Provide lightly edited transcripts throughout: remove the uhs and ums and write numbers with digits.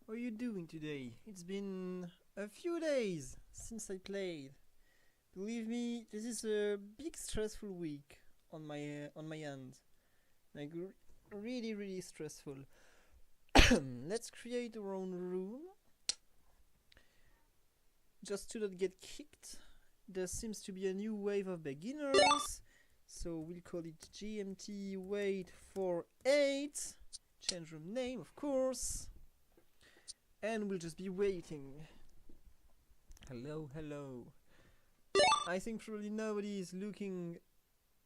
How are you doing today? It's been a few days since I played. Believe me, this is a big stressful week on my end. Like really stressful. Let's create our own room just to not get kicked. There seems to be a new wave of beginners, so we'll call it GMT Wait for 8. Change room name, of course, and we'll just be waiting. Hello. I think probably nobody is looking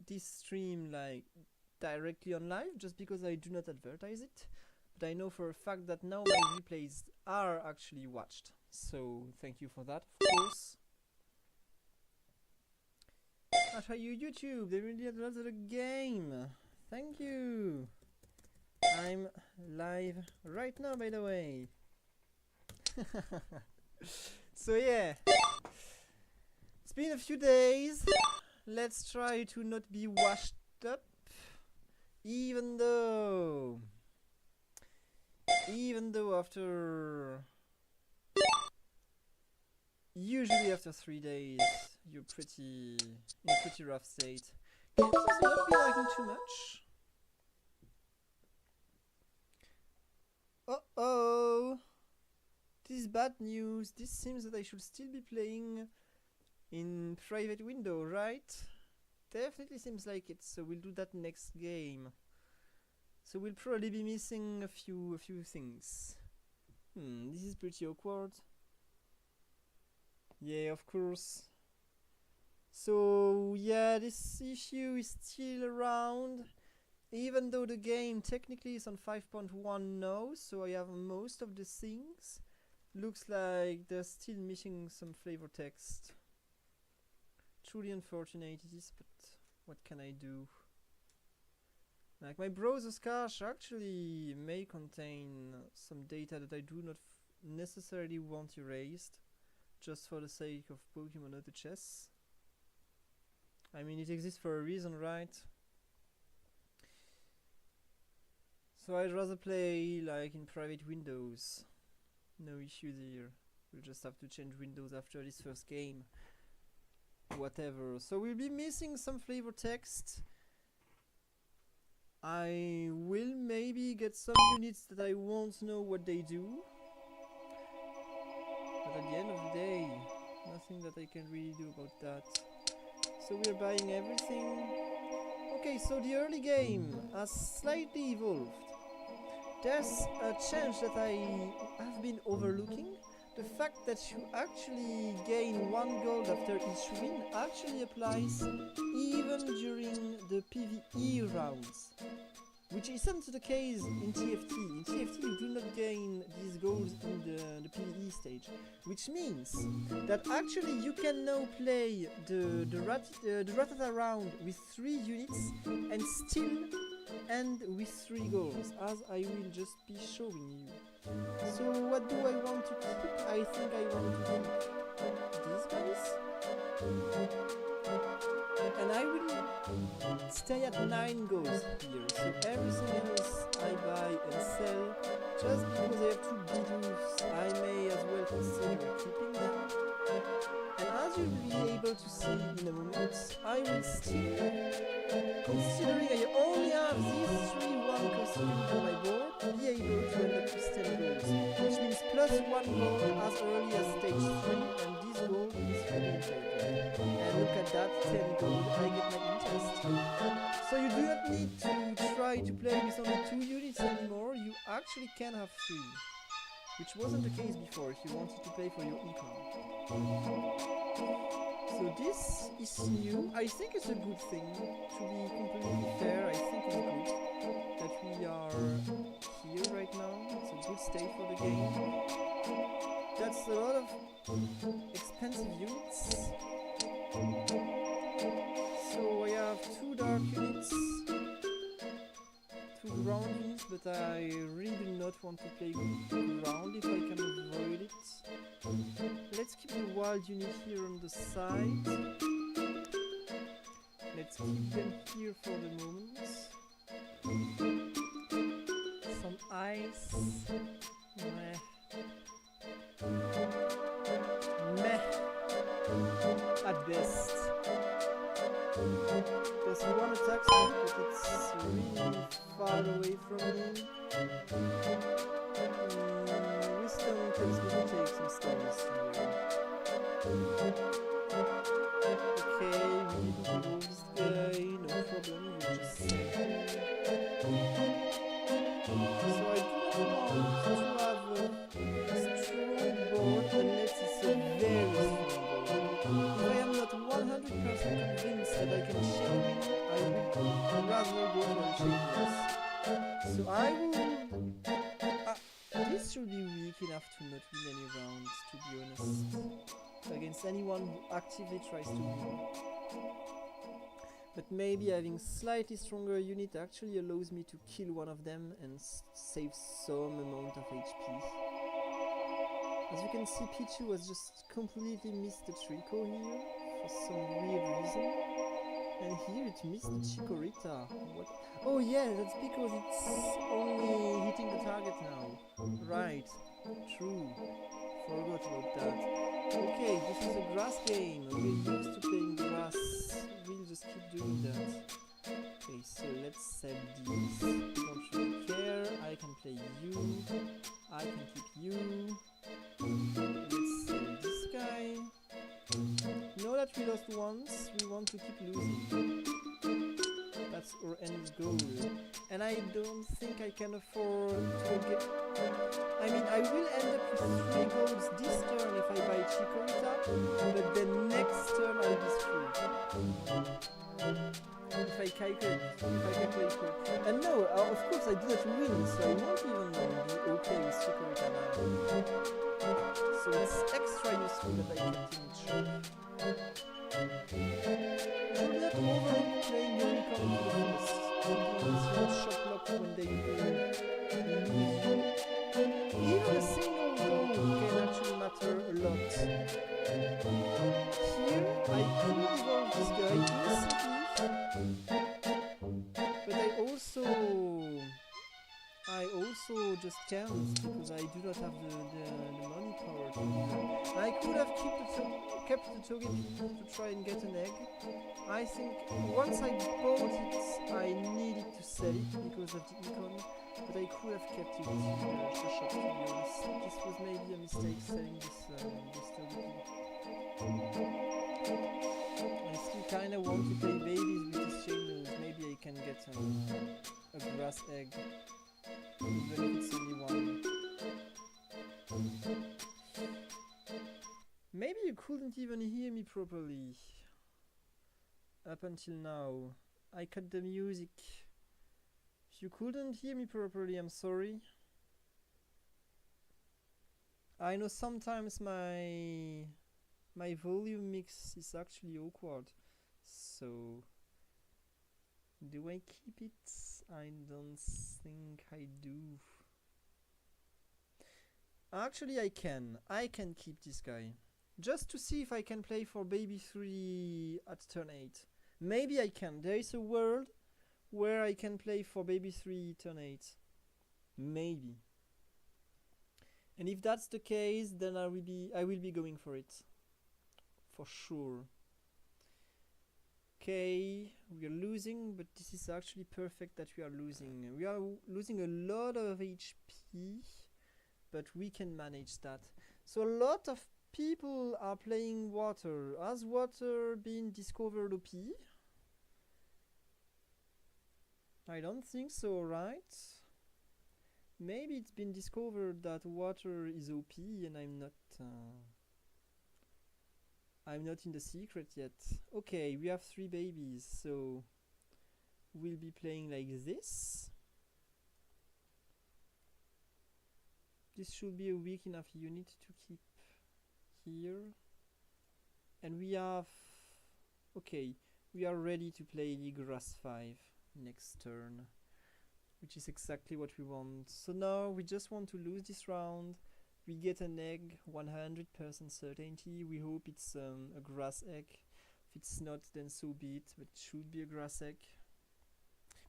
this stream like directly on live just because I do not advertise it. But I know for a fact that now my replays are actually watched. So thank you for that, of course. I'll try you YouTube. They really advertised the game. Thank you. I'm live right now, by the way. So yeah, it's been a few days. Let's try to not be washed up, even though usually after 3 days you're in a pretty rough state. Can you please not be lagging too much? Uh-oh! This is bad news. This seems that I should still be playing in private window, right? Definitely seems like it, so we'll do that next game. So we'll probably be missing a few things. This is pretty awkward. Yeah, of course. So yeah, this issue is still around. Even though the game technically is on 5.1 now, so I have most of the things. Looks like they're still missing some flavor text. Truly unfortunate it is, but what can I do? Like, my browser's cache actually may contain some data that I do not necessarily want erased, just for the sake of Pokemon Auto Chess. I mean, it exists for a reason, right? So I'd rather play like in private windows. No issues here. We'll just have to change windows after this first game. Whatever. So we'll be missing some flavor text. I will maybe get some units that I won't know what they do. But at the end of the day, nothing that I can really do about that. So we're buying everything. Okay, so the early game has slightly evolved. There's a change that I have been overlooking. The fact that you actually gain 1 gold after each win actually applies even during the PvE rounds, which isn't the case in TFT. In TFT you do not gain these golds in the PvE stage, which means that actually you can now play the Rattata round with 3 units and still end with 3 goals, as I will just be showing you. So what do I want to keep? I think I want to keep these guys. And I will stay at 9 goals here. So everything else I buy and sell, just because I have 2 Bidoos, I may as well consider keeping them. And as you'll be able to see in a moment, I will still, considering I only have these 3 1 costumes on my board, be able to end up with 10 goals, which means plus 1 goal as early as stage 3, and this goal is really important. And look at that, 10 gold, I get my interest. So you do not need to try to play with only 2 units anymore, you actually can have 3. Which wasn't the case before if you wanted to play for your income. So this is new. I think it's a good thing. To be completely fair, I think it's good that we are here right now. It's a good state for the game. That's a lot of expensive units. So I have 2 dark units, 2 ground units, but I really do not want to play ground if I can avoid it. Let's keep the wild unit here on the side. Let's keep them here for the moment. Some ice. Meh. this should be weak enough to not win any rounds, to be honest. Against anyone who actively tries to win. But maybe having slightly stronger unit actually allows me to kill one of them and save some amount of HP. As you can see, Pichu has just completely missed the Trico here for some weird reason. And here it missed the Chikorita. What? Oh yeah, that's because it's only hitting the target now. Right, true. Forgot about that. Okay, this is a grass game. We're used to playing grass. We'll just keep doing that. Okay, so let's set these. Don't really care. I can play you. I can keep you. Let's sell this guy. Know that we lost once. We want to keep losing. That's our end goal. And I don't think I can afford to get... I mean, I will end up with 3 golds this turn if I buy Chikorita, but the next turn I'll be screwed. If I calculate correctly. And no, of course I do not win, so I won't even be okay with Chikorita now. So it's extra useful that I kept him in check. Do not overlook playing Unicorn to the fullest. Opponents will shock block when they lose you. Even a single goal can actually matter a lot. Here, I could evolve this guy instantly, but I also just can't because I do not have the money power to do that. I could have kept the Togepi to try and get an egg. I think once I bought it, I needed to sell it because of the econ. But I could have kept it in the shop, to be honest. This was maybe a mistake selling this Togepi. I still kinda want to play babies with this chain moves. Maybe I can get a grass egg. Even if it's only one. Maybe you couldn't even hear me properly. Up until now. I cut the music. If you couldn't hear me properly, I'm sorry. I know sometimes my volume mix is actually awkward. So do I keep it? I don't think I do. Actually I can keep this guy. Just to see if I can play for baby 3 at turn 8. Maybe I can. There is a world where I can play for baby 3 turn 8. Maybe. And if that's the case, then I will be going for it. For sure. Okay, we are losing, but this is actually perfect that we are losing. We are losing a lot of HP, but we can manage that. So a lot of people are playing water. Has water been discovered OP? I don't think so, right? Maybe it's been discovered that water is OP and I'm not in the secret yet. Okay, we have 3 babies, so we'll be playing like this. This should be a weak enough unit to keep here. And we have... Okay, we are ready to play Grass 5 next turn, which is exactly what we want. So now we just want to lose this round. We get an egg, 100% certainty. We hope it's a grass egg. If it's not, then so be it, but it should be a grass egg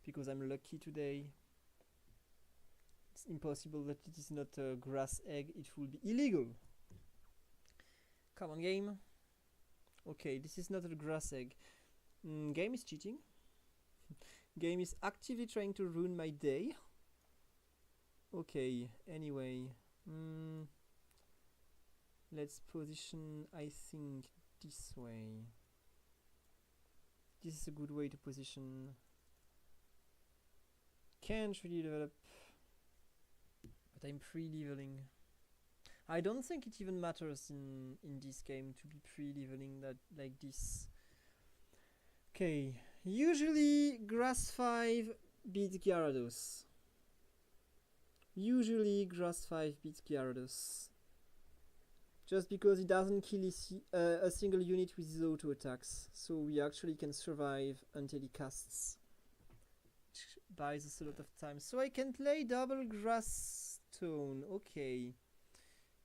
because I'm lucky today. It's impossible that it is not a grass egg. It will be illegal. Come on, game. Okay, this is not a grass egg. Game is cheating. Game is actively trying to ruin my day. Okay, anyway. Let's position, I think, this way. This is a good way to position. Can't really develop, but I'm pre-leveling. I don't think it even matters in this game to be pre-leveling that like this. Okay, usually Grass 5 beats Gyarados. Usually grass 5 beats Gyarados. Just because he doesn't kill a single unit with his auto attacks. So we actually can survive until he casts. Which buys us a lot of time. So I can play double grass stone. Okay.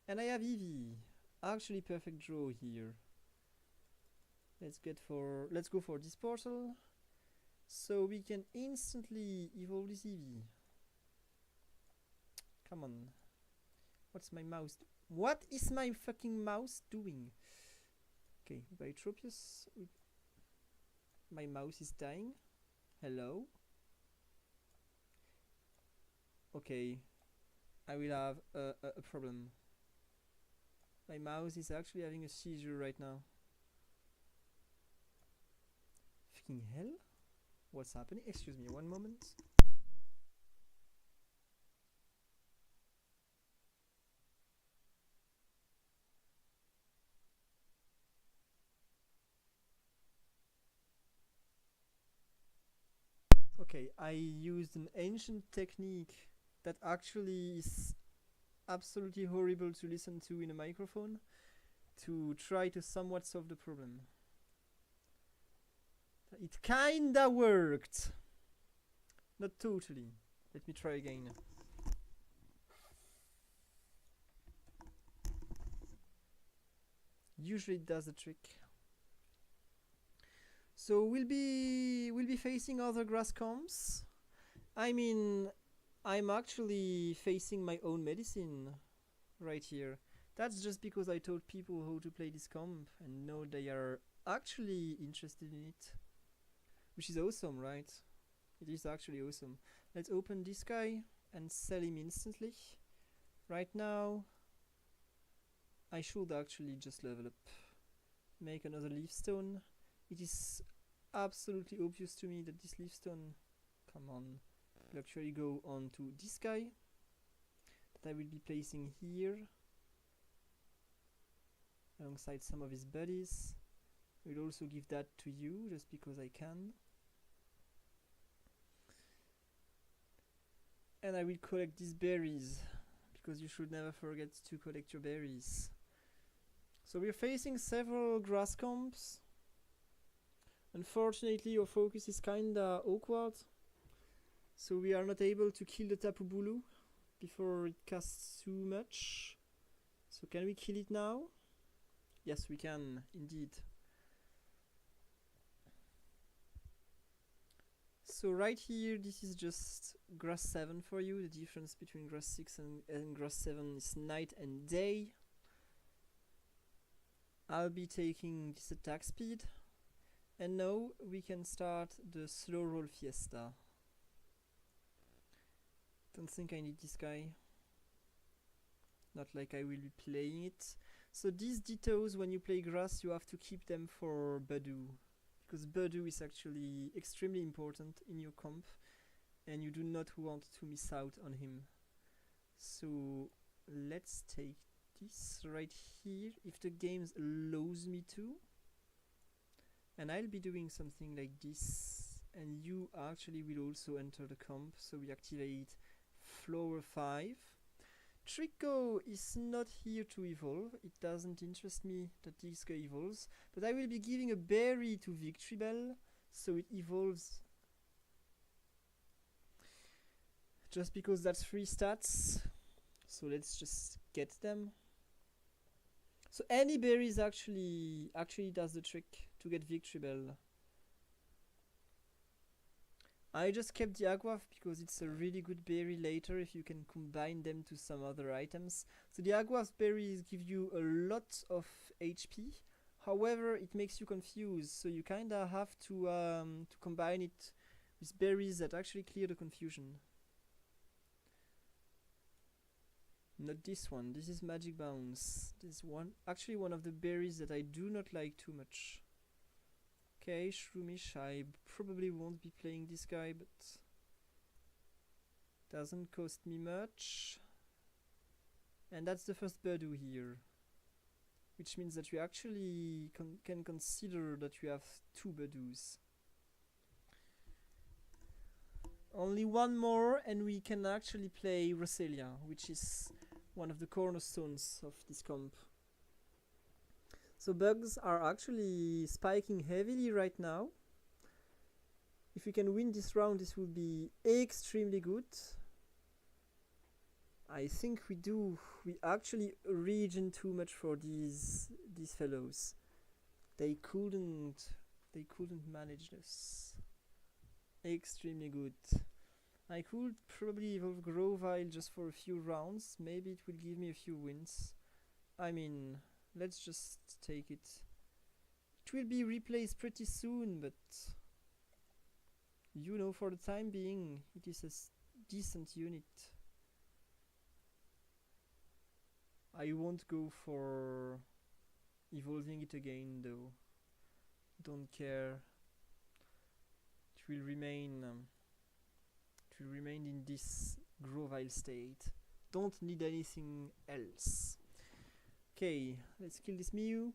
And I have Eevee. Actually perfect draw here. Let's go for this portal. So we can instantly evolve this Eevee. Come on. What's my mouse? What is my fucking mouse doing? Okay, by Tropius. My mouse is dying. Hello? Okay. I will have a problem. My mouse is actually having a seizure right now. Fucking hell? What's happening? Excuse me, one moment. Okay, I used an ancient technique that actually is absolutely horrible to listen to in a microphone to try to somewhat solve the problem. It kinda worked. Not totally. Let me try again. Usually it does the trick. So we'll be facing other grass comps. I mean, I'm actually facing my own medicine right here. That's just because I told people how to play this comp and know they are actually interested in it. Which is awesome, right? It is actually awesome. Let's open this guy and sell him instantly. Right now, I should actually just level up. Make another leaf stone. It is absolutely obvious to me that this leaf stone, come on, will actually go on to this guy that I will be placing here alongside some of his buddies. I will also give that to you just because I can. And I will collect these berries because you should never forget to collect your berries. So we're facing several grass comps. Unfortunately, your focus is kinda awkward, so we are not able to kill the Tapu Bulu before it casts too much. So can we kill it now? Yes, we can, indeed. So right here, this is just grass 7 for you. The difference between grass 6 and grass 7 is night and day. I'll be taking this attack speed. And now we can start the slow roll fiesta. Don't think I need this guy. Not like I will be playing it. So these Dittos, when you play grass, you have to keep them for Budew. Because Budew is actually extremely important in your comp. And you do not want to miss out on him. So let's take this right here. If the game allows me to. And I'll be doing something like this, and you actually will also enter the comp, so we activate Flower 5. Trico is not here to evolve, it doesn't interest me that this guy evolves, but I will be giving a berry to Victreebel, so it evolves. Just because that's 3 stats, so let's just get them. So any berries actually does the trick to get Victreebel. I just kept the Aguav because it's a really good berry later if you can combine them to some other items. So the Aguav berries give you a lot of HP. However, it makes you confused, so you kinda have to combine it with berries that actually clear the confusion. Not this one, this is Magic Bounce. This one, actually one of the berries that I do not like too much. Okay, Shroomish, I probably won't be playing this guy, but doesn't cost me much. And that's the first Budew here. Which means that we actually can consider that we have 2 Budews. Only one more and we can actually play Roselia, which is one of the cornerstones of this comp. So bugs are actually spiking heavily right now. If we can win this round, this would be extremely good. I think we do. We actually regen too much for these fellows. They couldn't manage this. Extremely good. I could probably evolve Grovyle just for a few rounds. Maybe it will give me a few wins. I mean, let's just take it. It will be replaced pretty soon, but you know, for the time being, it is a decent unit. I won't go for evolving it again though. Don't care. It will remain in this Grovyle state. Don't need anything else. Okay, let's kill this Mew.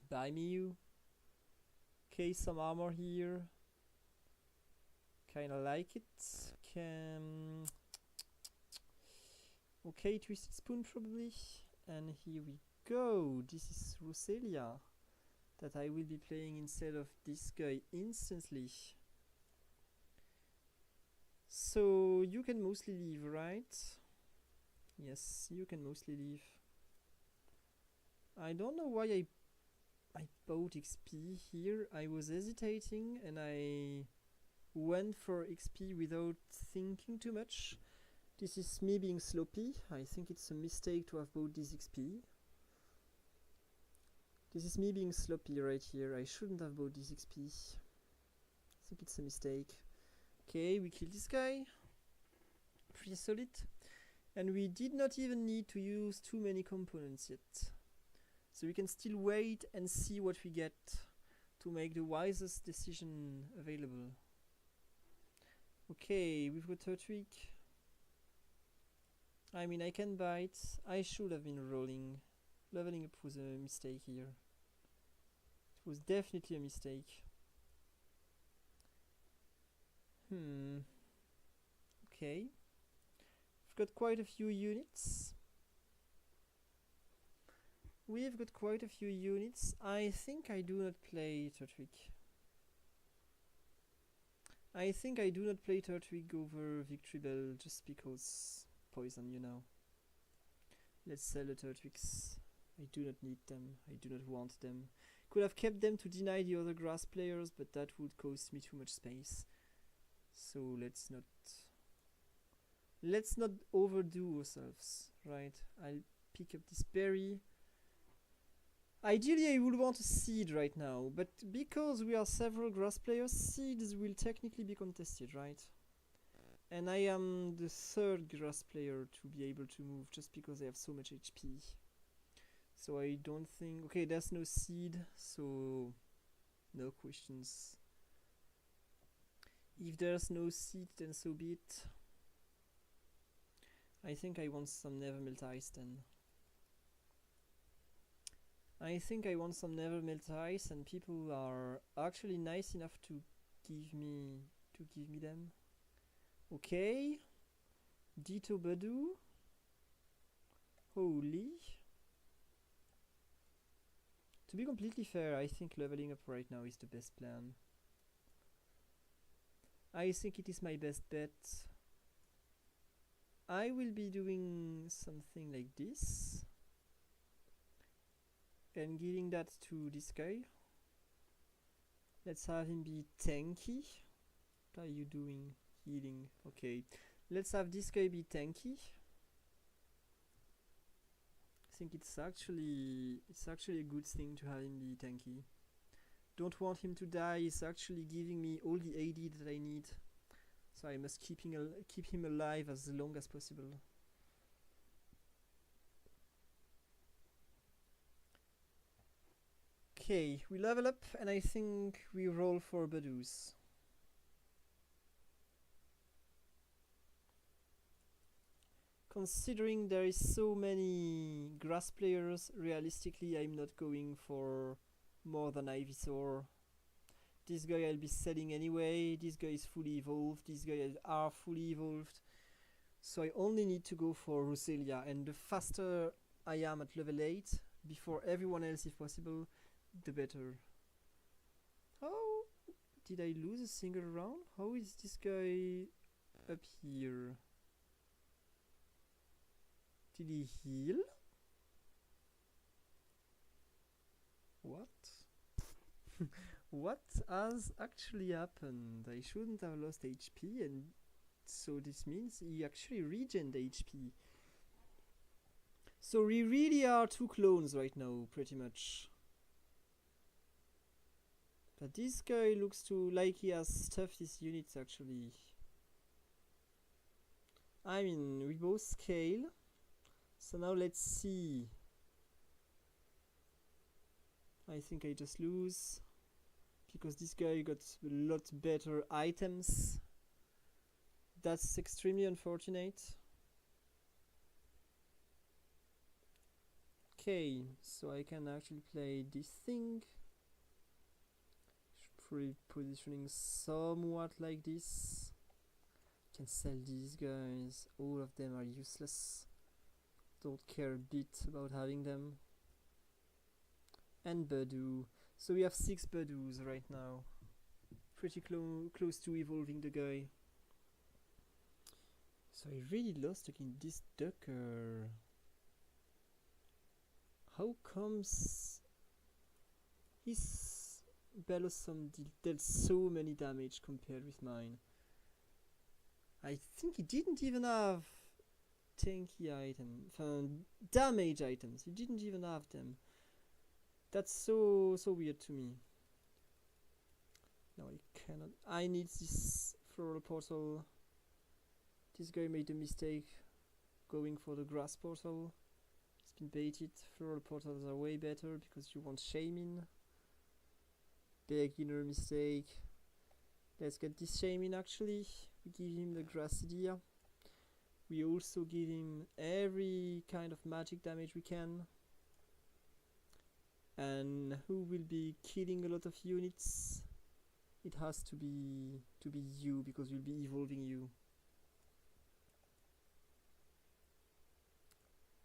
Bye Mew. Okay, some armor here. Kinda like it. Okay, Twisted Spoon probably. And here we go. This is Roselia that I will be playing instead of this guy instantly. So you can mostly leave, right? Yes, you can mostly leave. I don't know why I bought XP here. I was hesitating and I went for XP without thinking too much. This is me being sloppy. I think it's a mistake to have bought this XP. This is me being sloppy right here. I shouldn't have bought this XP. I think it's a mistake. Okay, we kill this guy. Pretty solid. And we did not even need to use too many components yet. So we can still wait and see what we get to make the wisest decision available. Okay, we've got Turtwig. I mean, I can bite. I should have been rolling. Leveling up was a mistake here. It was definitely a mistake. Okay. We've got quite a few units. I think I do not play Turtwig. Over Victreebel just because poison, you know. Let's sell the Turtwigs. I do not need them. I do not want them. Could have kept them to deny the other grass players, but that would cost me too much space. So let's not overdo ourselves, right? I'll pick up this berry. Ideally I would want a seed right now, but because we are several grass players, seeds will technically be contested, right? And I am the third grass player to be able to move just because I have so much HP. So I don't think... Okay, there's no seed, so no questions. If there's no seed, then so be it. I think I want some Nevermelt Ice then. And people are actually nice enough to give me them. Okay. Ditto Badoo. Holy. To be completely fair, I think leveling up right now is the best plan. I think it is my best bet. I will be doing something like this. And giving that to this guy. Let's have him be tanky. What are you doing? Healing. Okay. Let's have this guy be tanky. I think it's actually a good thing to have him be tanky. Don't want him to die. He's actually giving me all the AD that I need. So I must keep him alive as long as possible. Okay, we level up and I think we roll for Badoos. Considering there is so many grass players, realistically I'm not going for more than Ivysaur. This guy I'll be selling anyway. This guy is fully evolved. These guys are fully evolved. So I only need to go for Roselia, and the faster I am at level 8, before everyone else if possible, the better. How did I lose a single round? How is this guy up here? Did he heal? What? What has actually happened? I shouldn't have lost HP, and so this means he actually regened HP. So we really are two clones right now, pretty much. But this guy looks like he has stuffed his units actually. I mean, we both scale. So now let's see. I think I just lose. Because this guy got a lot better items. That's extremely unfortunate. Okay, so I can actually play this thing. Positioning somewhat like this. Can sell these guys. All of them are useless. Don't care a bit about having them. And Badoo. So we have 6 Badoos right now. Pretty close to evolving the guy. So I really lost against this Ducker. How comes his Bellossom dealt so many damage compared with mine? I think he didn't even have tanky items, damage items. He didn't even have them. That's so weird to me. No, I cannot. I need this floral portal. This guy made a mistake going for the grass portal. It's been baited. Floral portals are way better because you want Shaman. Beginner mistake. Let's get this Shaman actually. We give him the Grassidia. We also give him every kind of magic damage we can. And who will be killing a lot of units? It has to be you, because we'll be evolving you.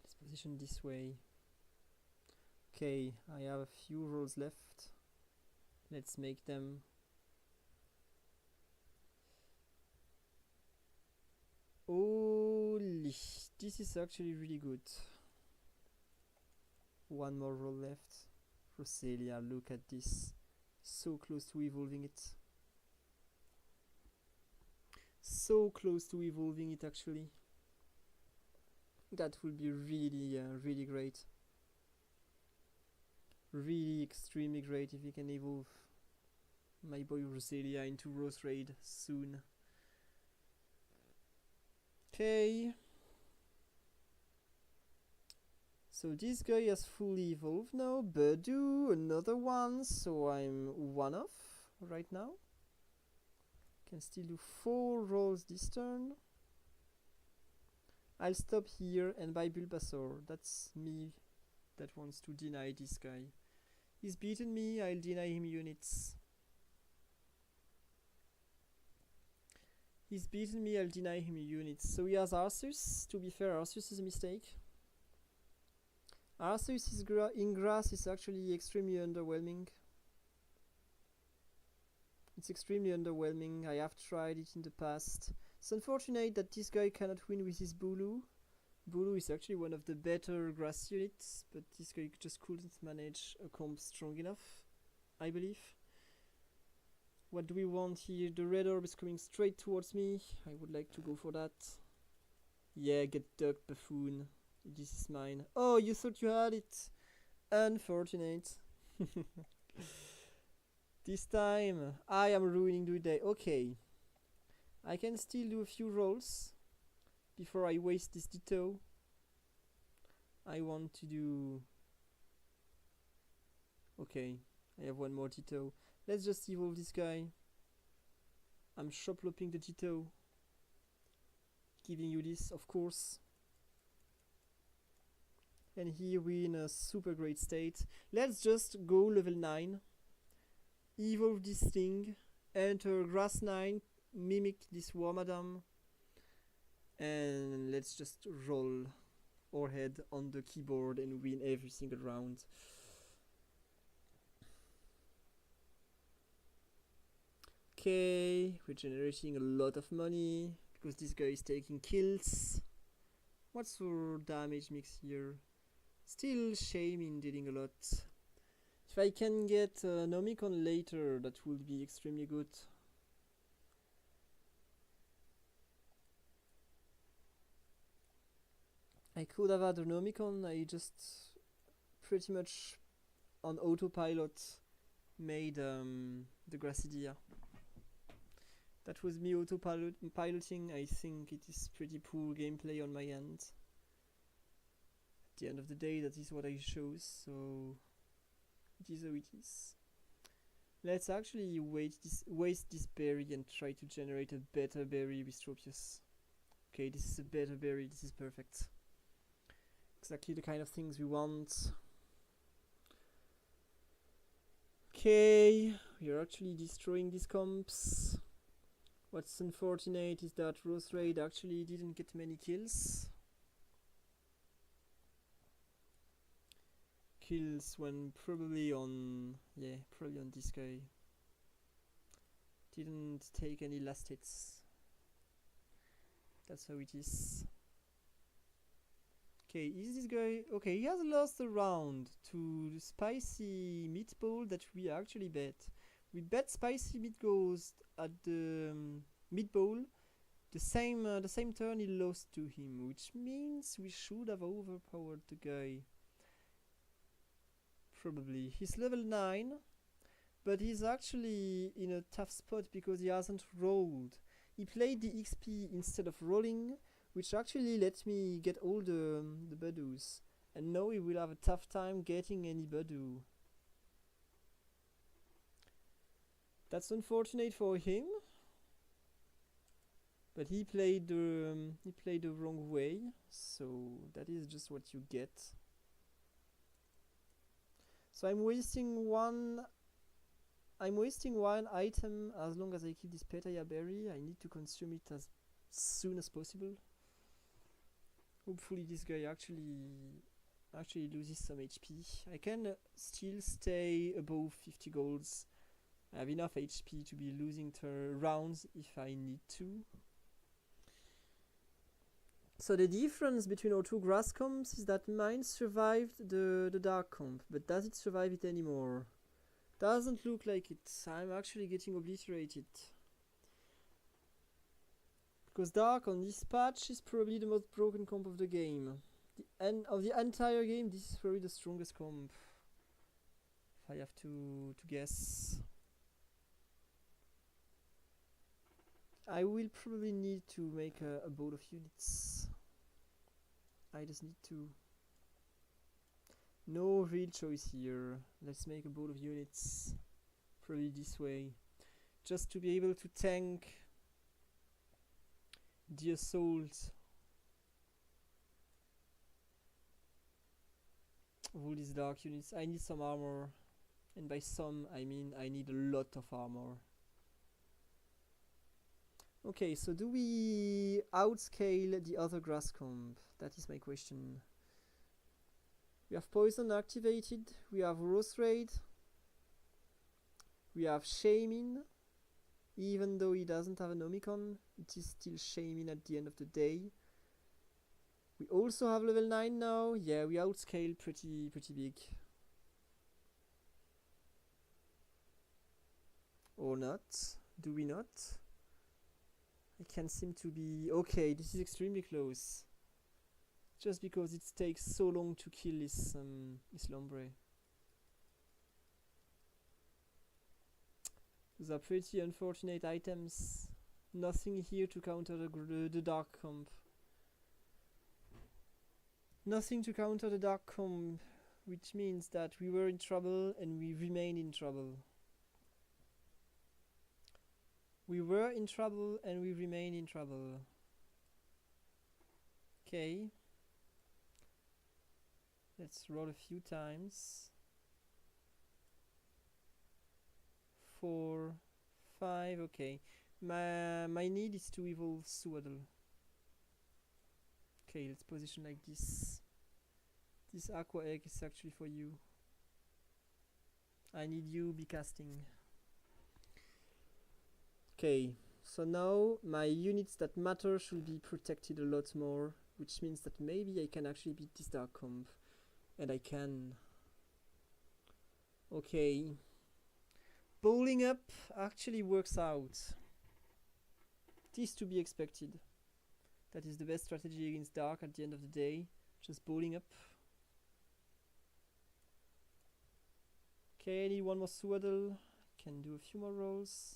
Let's position this way. Okay, I have a few rolls left. Let's make them. Holy, this is actually really good. One more roll left. Roselia, look at this. So close to evolving it. So close to evolving it actually. That will be really, really great. Really extremely great if we can evolve my boy Roselia into Rose Raid soon. Okay. So this guy has fully evolved now. Badoo, another one. So I'm one off right now. Can still do 4 rolls this turn. I'll stop here and buy Bulbasaur. That's me that wants to deny this guy. He's beaten me, I'll deny him units. He's beaten me, I'll deny him units. So he has Arceus. To be fair, Arceus is a mistake. Arceus is in grass is actually extremely underwhelming. It's extremely underwhelming. I have tried it in the past. It's unfortunate that this guy cannot win with his Bulu. Bulu is actually one of the better grass units, but this guy just couldn't manage a comp strong enough, I believe. What do we want here? The red orb is coming straight towards me. I would like to go for that. Yeah, get ducked, buffoon. This is mine. Oh, you thought you had it. Unfortunate. This time, I am ruining the day. Okay. I can still do a few rolls before I waste this Ditto. I want to do... Okay, I have one more Ditto. Let's just evolve this guy. I'm shop-lopping the Ditto. Giving you this, of course. And here we're in a super great state. Let's just go level 9. evolve this thing, enter grass 9, mimic this Wormadam, and let's just roll our head on the keyboard and win every single round. Okay, we're generating a lot of money because this guy is taking kills. What's our damage mix here? Still Shaman dealing a lot. If I can get Nomicon later, that would be extremely good. I could have had a Nomicon, I just pretty much on autopilot made the Grassidia. That was me autopiloting. I think it is pretty poor gameplay on my end. At the end of the day, that is what I chose, so it is how it is. Let's actually waste this berry and try to generate a better berry with Tropius. Okay, this is a better berry, this is perfect. Exactly the kind of things we want. Okay, we are actually destroying these comps. What's unfortunate is that Roserade actually didn't get many kills. Kills when probably on this guy. Didn't take any last hits. That's how it is. Okay, is this guy... Okay, he has lost a round to the Spicy Meatball that we actually bet. We bet Spicy Meat Ghost at the Meatball. The same turn he lost to him, which means we should have overpowered the guy. Probably. He's level 9, but he's actually in a tough spot because he hasn't rolled. He played the XP instead of rolling, which actually let me get all the Badoos. And now he will have a tough time getting any Badoo. That's unfortunate for him, but he played the wrong way, so that is just what you get. So I'm wasting one item as long as I keep this Petaya berry. I need to consume it as soon as possible. Hopefully this guy actually loses some HP. I can still stay above 50 golds. I have enough HP to be losing rounds if I need to. So the difference between our two grass comps is that mine survived the dark comp, but does it survive it anymore? Doesn't look like it. I'm actually getting obliterated. Because dark on this patch is probably the most broken comp of the game. Of the entire game, this is probably the strongest comp. If I have to guess. I will probably need to make a boat of units. I just need to. No real choice here. Let's make a boat of units. Probably this way. Just to be able to tank the assault of all these dark units. I need some armor. And by some, I mean I need a lot of armor. Okay, so do we outscale the other grass comp? That is my question. We have Poison activated, we have Roserade, we have Shaman. Even though he doesn't have an Omicron, it is still Shaman at the end of the day. We also have level 9 now. Yeah, we outscale pretty big. Or not? Do we not? I can seem to be... Okay, this is extremely close. Just because it takes so long to kill this Lombre. Those are pretty unfortunate items. Nothing here to counter the dark comp. Nothing to counter the dark comp, which means that we were in trouble and we remain in trouble. We were in trouble and we remain in trouble. Okay. Let's roll a few times. 4, 5. Okay. My need is to evolve Swaddle. Okay, let's position like this. This aqua egg is actually for you. I need you be casting. Okay, so now my units that matter should be protected a lot more, which means that maybe I can actually beat this Dark Comp. And I can. Okay. Bowling up actually works out. This to be expected. That is the best strategy against Dark at the end of the day. Just bowling up. Okay, I need one more Swaddle. Can do a few more rolls.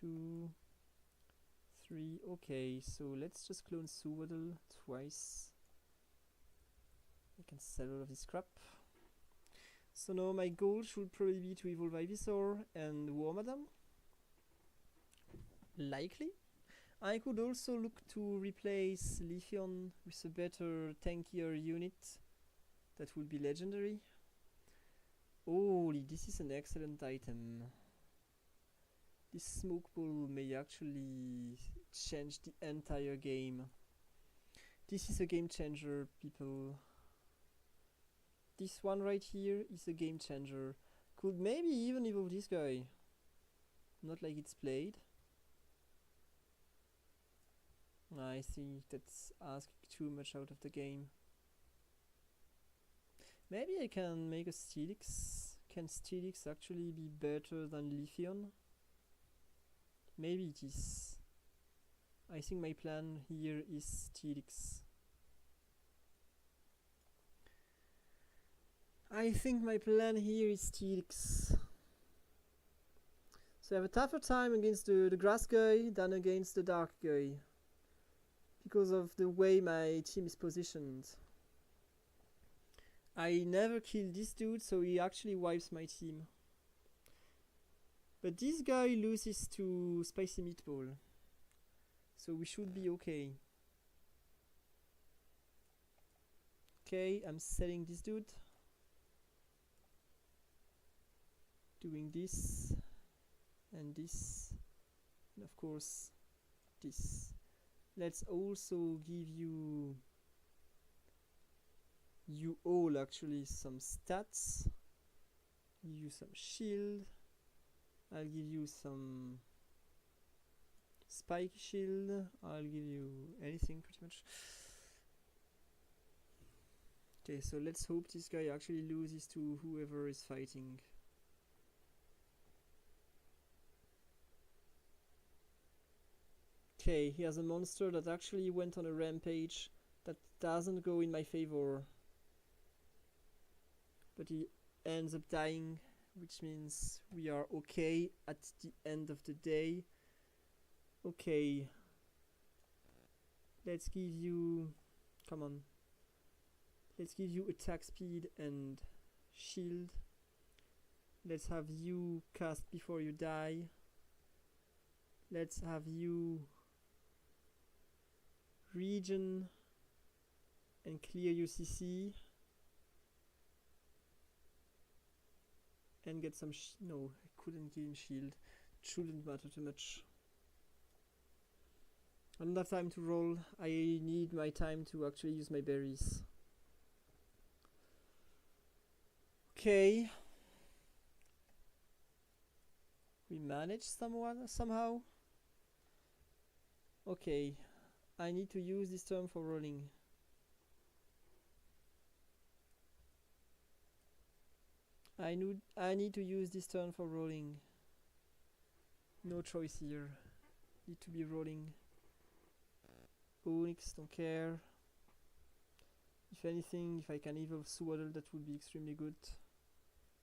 2, 3. Okay, so let's just clone Swaddle twice. I can sell all of this crap. So now my goal should probably be to evolve Ivysaur and Wormadam. Likely. I could also look to replace Leafeon with a better, tankier unit. That would be legendary. Holy, this is an excellent item. This Smoke Ball may actually change the entire game. This is a game changer, people. This one right here is a game changer. Could maybe even evolve this guy. Not like it's played. I think that's asking too much out of the game. Maybe I can make a Steelix. Can Steelix actually be better than Leafeon? Maybe it is. I think my plan here is Steelix. I think my plan here is Steelix. So I have a tougher time against the grass guy than against the dark guy. Because of the way my team is positioned. I never kill this dude, so he actually wipes my team. But this guy loses to Spicy Meatball. So we should be okay. Okay, I'm selling this dude. Doing this. And this. And of course, this. Let's also give you all actually some stats. Give you some shield. I'll give you some spike shield. I'll give you anything pretty much. Okay, so let's hope this guy actually loses to whoever is fighting. Okay, he has a monster that actually went on a rampage that doesn't go in my favor. But he ends up dying, which means we are okay at the end of the day. Okay. Let's give you... Come on. Let's give you attack speed and shield. Let's have you cast before you die. Let's have you regen and clear UCC and get some no, I couldn't give him shield. It shouldn't matter too much. I don't have time to roll. I need my time to actually use my berries. Okay. We managed somehow. Okay. I need to use this term for rolling. I need to use this turn for rolling. No choice here. Need to be rolling. Onyx, don't care. If anything, if I can evolve Swaddle, that would be extremely good.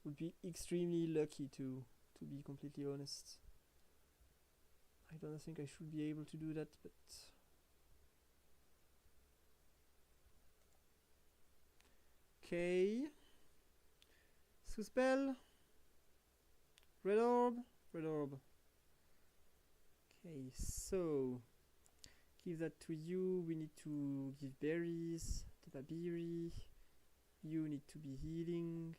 Would be extremely lucky to be completely honest. I don't think I should be able to do that, but... Okay. Spell. Red orb. Red orb. Okay, so give that to you. We need to give berries. The Babiri. You need to be healing.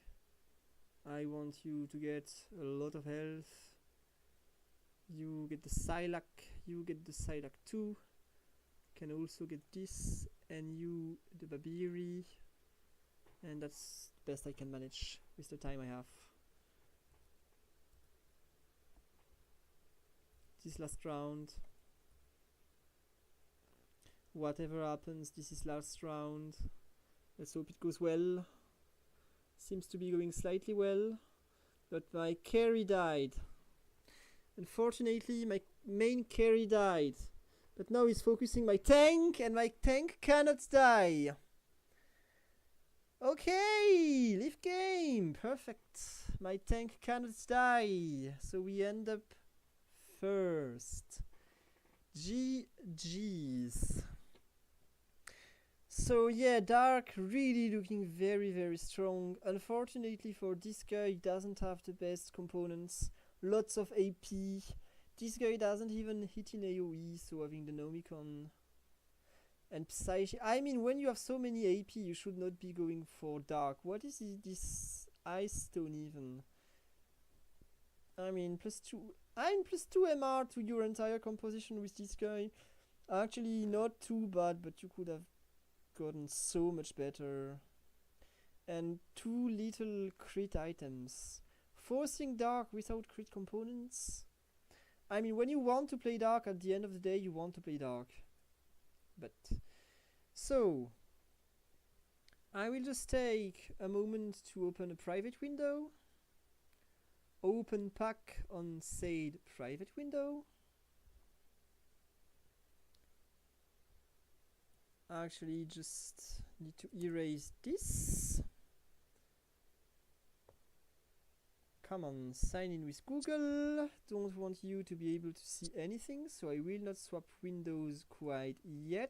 I want you to get a lot of health. You get the Psylocke, you get the Psylocke 2, can also get this, and you the Babiri, and that's the best I can manage with the time I have. This last round. Whatever happens, this is last round. Let's hope it goes well. Seems to be going slightly well, but my carry died. Unfortunately, my main carry died. But now he's focusing my tank, and my tank cannot die. Okay, live game, perfect. My tank cannot die, so we end up first. GG's. So yeah, Dark really looking very, very strong. Unfortunately for this guy, he doesn't have the best components. Lots of AP. This guy doesn't even hit in AoE, so having the Nomicon and Psyche. I mean, when you have so many AP, you should not be going for Dark. What is this Ice Stone even? I mean, +2. I'm +2 MR to your entire composition with this guy. Actually, not too bad, but you could have gotten so much better. And 2 little crit items. Forcing Dark without crit components. I mean, when you want to play Dark, at the end of the day, you want to play Dark. But, so, I will just take a moment to open a private window. Open pack on said private window. Actually, just need to erase this. Come on, sign in with Google. Don't want you to be able to see anything, so I will not swap windows quite yet.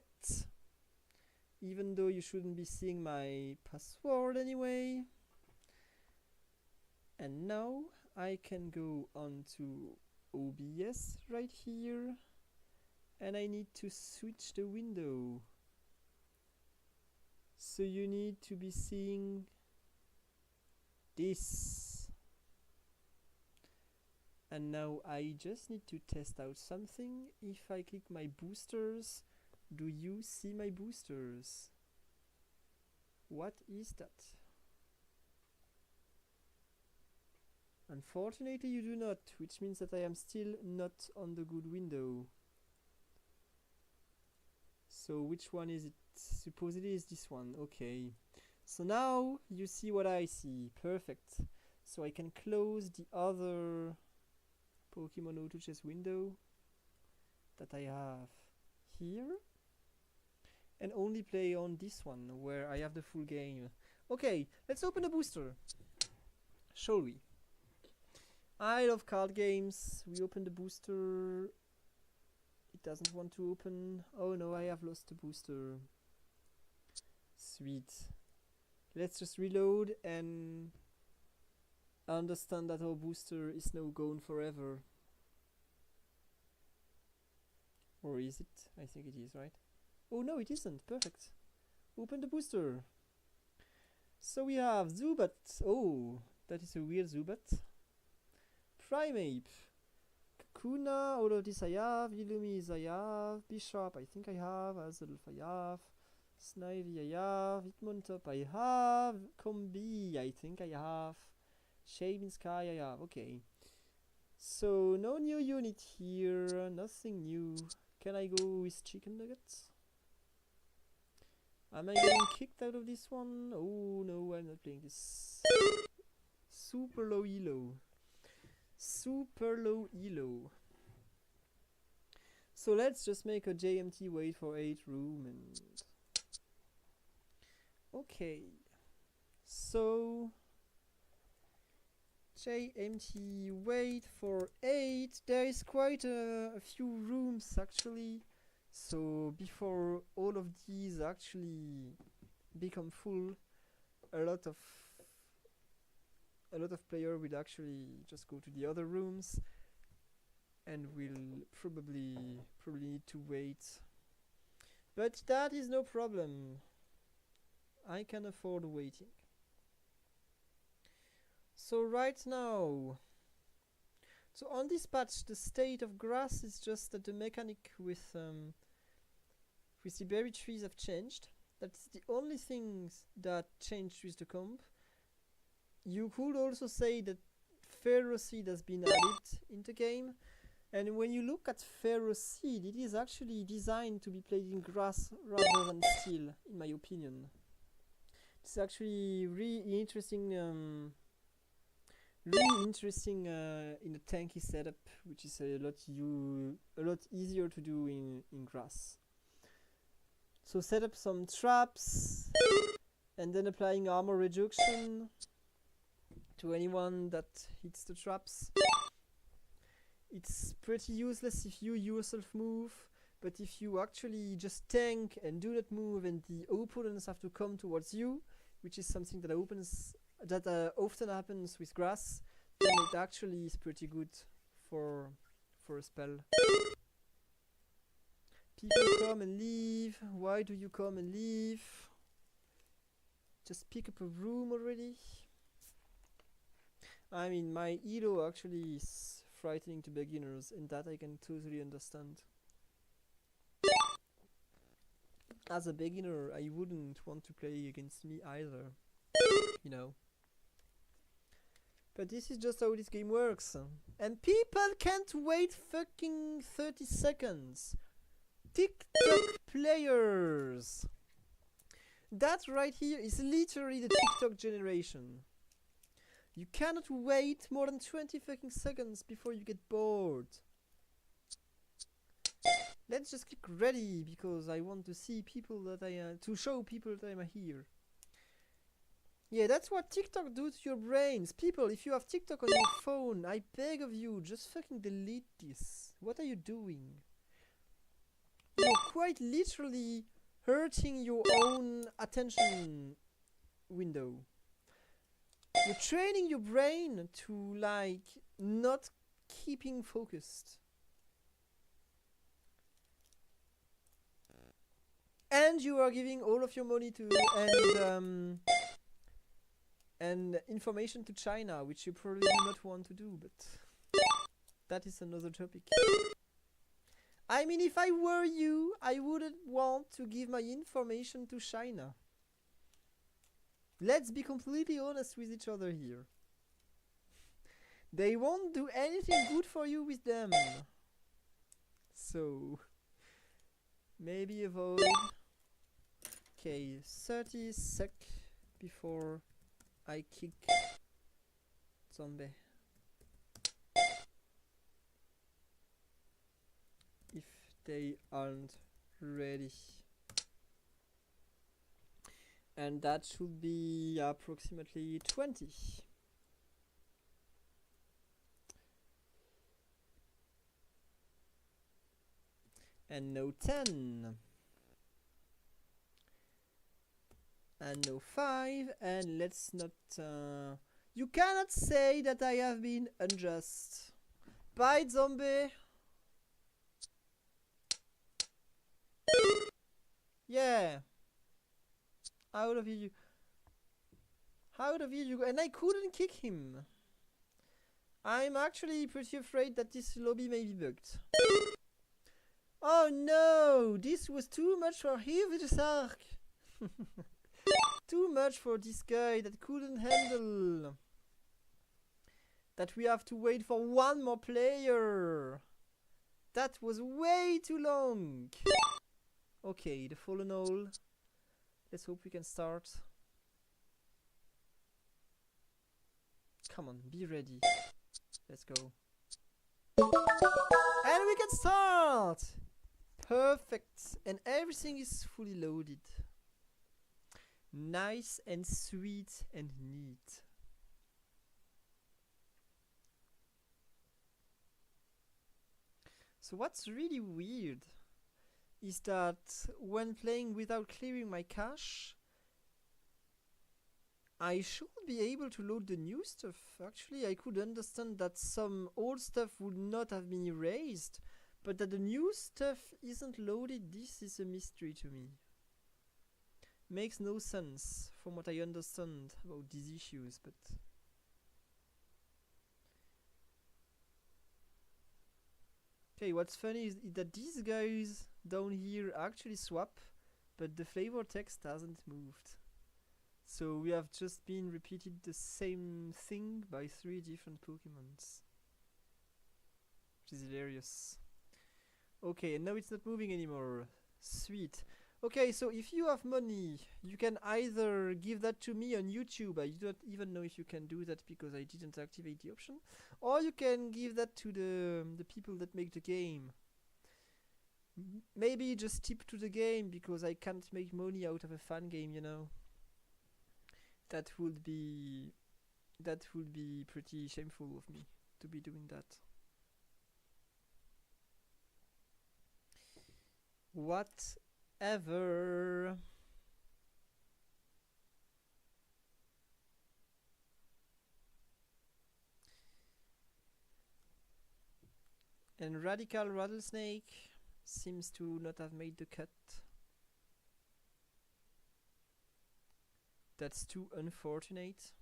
Even though you shouldn't be seeing my password anyway. And now I can go on to OBS right here. And I need to switch the window. So you need to be seeing this. And now I just need to test out something. If I click my boosters, do you see my boosters? What is that? Unfortunately you do not, which means that I am still not on the good window. So which one is it? Supposedly is this one. Okay. So now you see what I see. Perfect. So I can close the other Pokemon Auto Chess window that I have here and only play on this one where I have the full game. Okay, let's open a booster. Shall we? I love card games. We open the booster. It doesn't want to open. Oh no, I have lost the booster. Sweet. Let's just reload and understand that our booster is now gone forever. Or is it? I think it is, right? Oh no, it isn't. Perfect. Open the booster. So we have Zubat. Oh, that is a weird Zubat. Primeape. Kakuna, all of this I have. Illumi I have. Bishop I think I have. Azelf I have. Snivy I have. Hitmontop I have. Combi I think I have. Shaven Sky I have. Okay. So no new unit here. Nothing new. Can I go with Chicken Nuggets? Am I getting kicked out of this one? Oh no, I'm not playing this. Super low elo. Super low elo. So let's just make a JMT wait for 8 room and... Okay. So... JMT wait for 8. There is quite a few rooms actually. So before all of these actually become full, a lot of player will actually just go to the other rooms and will probably need to wait. But that is no problem. I can afford waiting. So right now, So on this patch, the state of grass is just that the mechanic with the berry trees have changed. That's the only things that changed with the comp. You could also say that Ferroseed has been added in the game. And when you look at Ferroseed, it is actually designed to be played in grass rather than steel, in my opinion. It's actually really interesting in a tanky setup, which is a lot easier to do in grass. So set up some traps and then applying armor reduction to anyone that hits the traps. It's pretty useless if you yourself move, but if you actually just tank and do not move and the opponents have to come towards you, which is something that often happens with grass, then it actually is pretty good for a spell. People come and leave. Why do you come and leave? Just pick up a room already. I mean, my Elo actually is frightening to beginners, and that I can totally understand. As a beginner, I wouldn't want to play against me either, you know. But this is just how this game works. And people can't wait fucking 30 seconds. TikTok players. That right here is literally the TikTok generation. You cannot wait more than 20 fucking seconds before you get bored. Let's just click ready because I want to see people that to show people that I'm here. Yeah, that's what TikTok do to your brains. People, if you have TikTok on your phone, I beg of you, just fucking delete this. What are you doing? You're quite literally hurting your own attention window. You're training your brain to like not keeping focused. And you are giving all of your money to and information to China, which you probably do not want to do, but that is another topic. I mean, if I were you, I wouldn't want to give my information to China. Let's be completely honest with each other here. They won't do anything good for you with them. So, maybe avoid. Okay, 30 sec before I kick zombie. If they aren't ready. And that should be approximately 20. And no 10. And no 5. And let's not... you cannot say that I have been unjust. Bye, zombie. Yeah. Out of here you go. And I couldn't kick him. I'm actually pretty afraid that this lobby may be bugged. Oh no! This was too much for Hirvisark. Too much for this guy that couldn't handle. That we have to wait for one more player. That was way too long. Okay, the fallen owl. Let's hope we can start. Come on, be ready. Let's go. And we can start! Perfect. And everything is fully loaded. Nice and sweet and neat. So what's really weird is that when playing without clearing my cache, I should be able to load the new stuff. Actually, I could understand that some old stuff would not have been erased, but that the new stuff isn't loaded, this is a mystery to me. Makes no sense from what I understand about these issues, but... Okay, what's funny is that these guys down here actually swap, but the flavor text hasn't moved. So we have just been repeated the same thing by 3 different Pokemons. Which is hilarious. Okay, and now it's not moving anymore. Sweet. Okay, so if you have money, you can either give that to me on YouTube. I don't even know if you can do that because I didn't activate the option. Or you can give that to the people that make the game. Maybe just tip to the game because I can't make money out of a fan game, you know. That would be pretty shameful of me to be doing that. Whatever. And Radical Rattlesnake seems to not have made the cut. That's too unfortunate.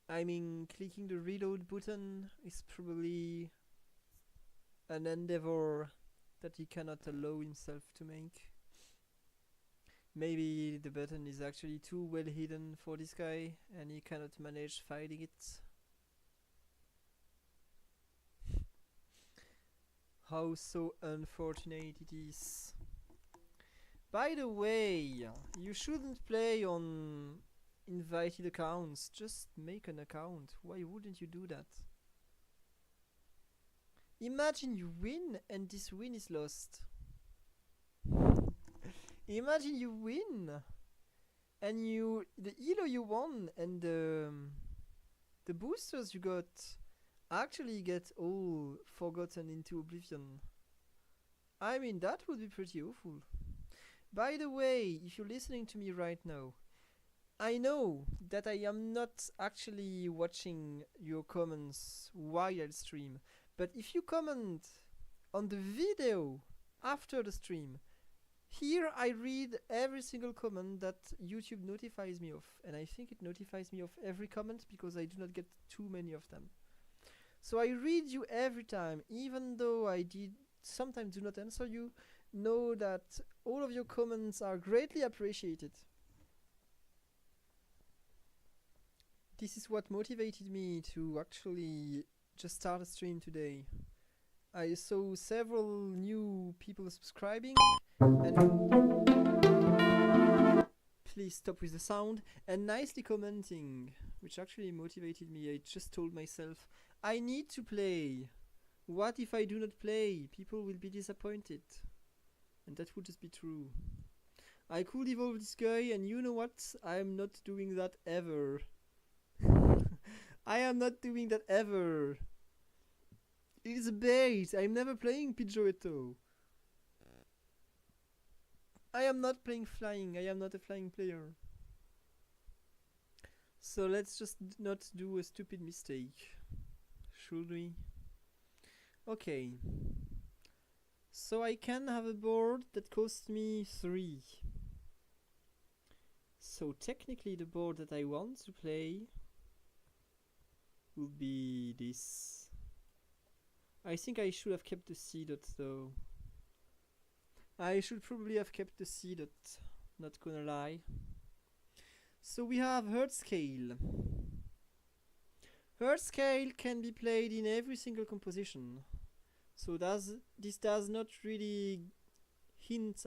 I mean, clicking the reload button is probably an endeavor that he cannot allow himself to make. Maybe the button is actually too well hidden for this guy and he cannot manage finding it. How so unfortunate it is. By the way, you shouldn't play on invited accounts. Just make an account. Why wouldn't you do that? Imagine you win and this win is lost. Imagine you win and the elo you won and the boosters you got actually get all forgotten into oblivion. I mean, that would be pretty awful. By the way, if you're listening to me right now, I know that I am not actually watching your comments while I stream, but if you comment on the video after the stream, here I read every single comment that YouTube notifies me of, and I think it notifies me of every comment because I do not get too many of them. So I read you every time, even though I sometimes do not answer you. Know that all of your comments are greatly appreciated. This is what motivated me to actually just start a stream today. I saw several new people subscribing and please stop with the sound and nicely commenting, which actually motivated me. I just told myself I need to play. What if I do not play? People will be disappointed. And that would just be true. I could evolve this guy, and you know what? I am not doing that ever. I am not doing that ever. It is a bait. I'm never playing Pidgeotto. I am not playing flying. I am not a flying player. So let's just not do a stupid mistake. Should we? Okay. So I can have a board that costs me 3. So technically the board that I want to play will be this. I think I should have kept the C-dot though. I should probably have kept the C-dot, not gonna lie. So we have Heartscale. Heartscale can be played in every single composition. So this does not really hint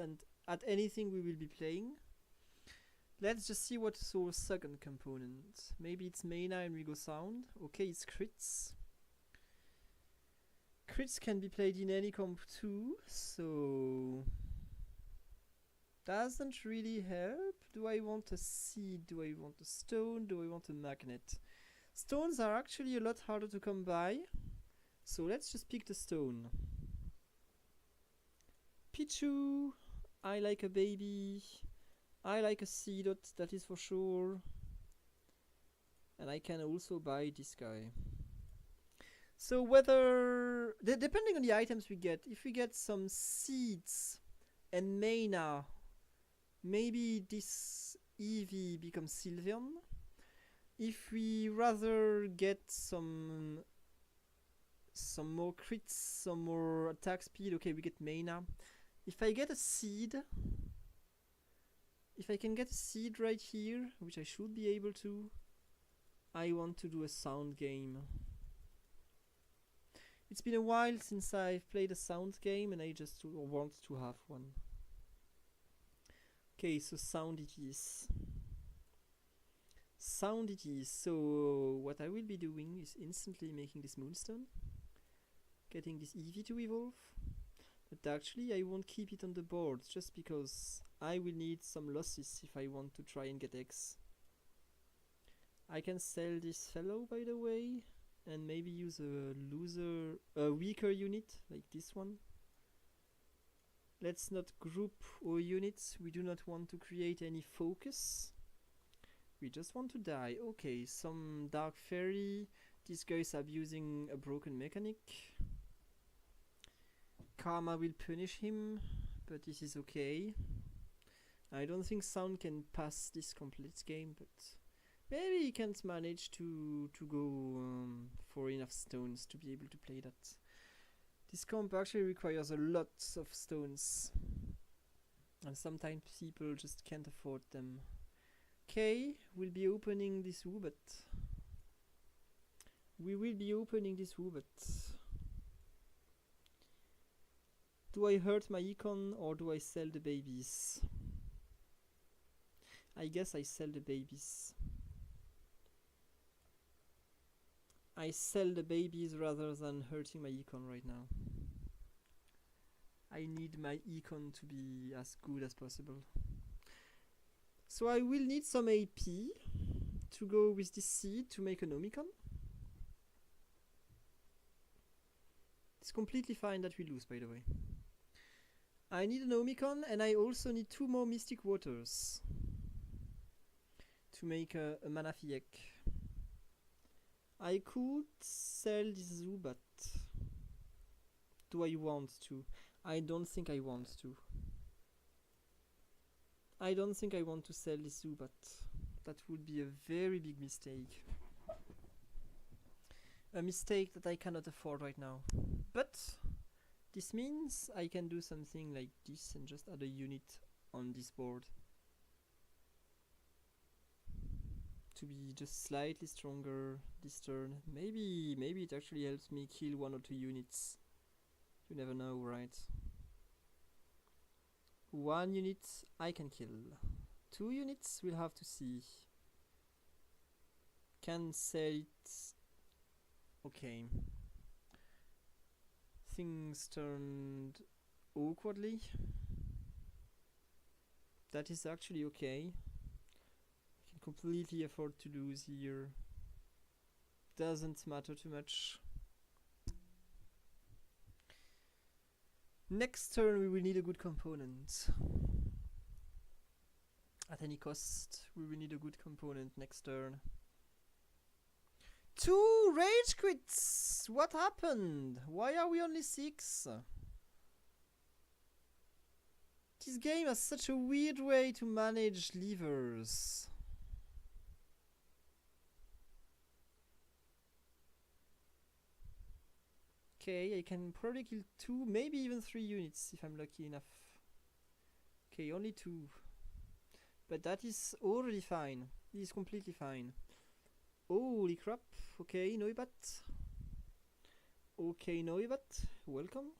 at anything we will be playing. Let's just see what's our second component. Maybe it's Mana and we go Sound. Okay, it's crits. Crits can be played in any comp too, so doesn't really help. Do I want a seed? Do I want a stone? Do I want a magnet? Stones are actually a lot harder to come by. So let's just pick the stone. Pichu, I like a baby. I like a C-dot, that is for sure. And I can also buy this guy. So whether, depending on the items we get, if we get some seeds and mana, maybe this Eevee becomes Sylveon. If we rather get some some more crits, some more attack speed. Okay, we get mana. If I get a seed, if I can get a seed right here, which I should be able to, I want to do a sound game. It's been a while since I've played a sound game and I just want to have one. Okay, so sound it is. Sound it is. So what I will be doing is instantly making this Moonstone, getting this Eevee to evolve, but actually I won't keep it on the board just because I will need some losses if I want to try and get X. I can sell this fellow, by the way, and maybe use a weaker unit like this one. Let's not group our units. We do not want to create any focus. We just want to die. Okay, some Dark Fairy. This guy is abusing a broken mechanic. Karma will punish him, but this is okay. I don't think Sound can pass this complete game, but maybe he can't manage to go for enough stones to be able to play that. This comp actually requires a lot of stones, and sometimes people just can't afford them. Okay, we'll be opening this Woobat. We will be opening this Woobat. Do I hurt my econ or do I sell the babies? I guess I sell the babies. I sell the babies rather than hurting my econ right now. I need my econ to be as good as possible. So I will need some AP to go with this seed to make an Omicron. It's completely fine that we lose, by the way. I need an Omicron and I also need 2 more Mystic Waters to make a Manaphy. I could sell this Zubat. Do I want to? I don't think I want to. I don't think I want to sell this Zubat. That would be a very big mistake. A mistake that I cannot afford right now. But this means I can do something like this and just add a unit on this board to be just slightly stronger this turn. Maybe it actually helps me kill 1 or 2 units. You never know, right? 1 unit I can kill. 2 units we'll have to see. Can sell it. Okay. Things turned awkwardly. That is actually okay. I can completely afford to lose here. Doesn't matter too much. Next turn we will need a good component. At any cost, we will need a good component next turn. 2 rage quits! What happened? Why are we only 6? This game has such a weird way to manage levers. Okay, I can probably kill 2, maybe even 3 units if I'm lucky enough. Okay, only 2. But that is already fine. It is completely fine. Holy crap. Okay, Noibat. Okay, Noibat. Welcome.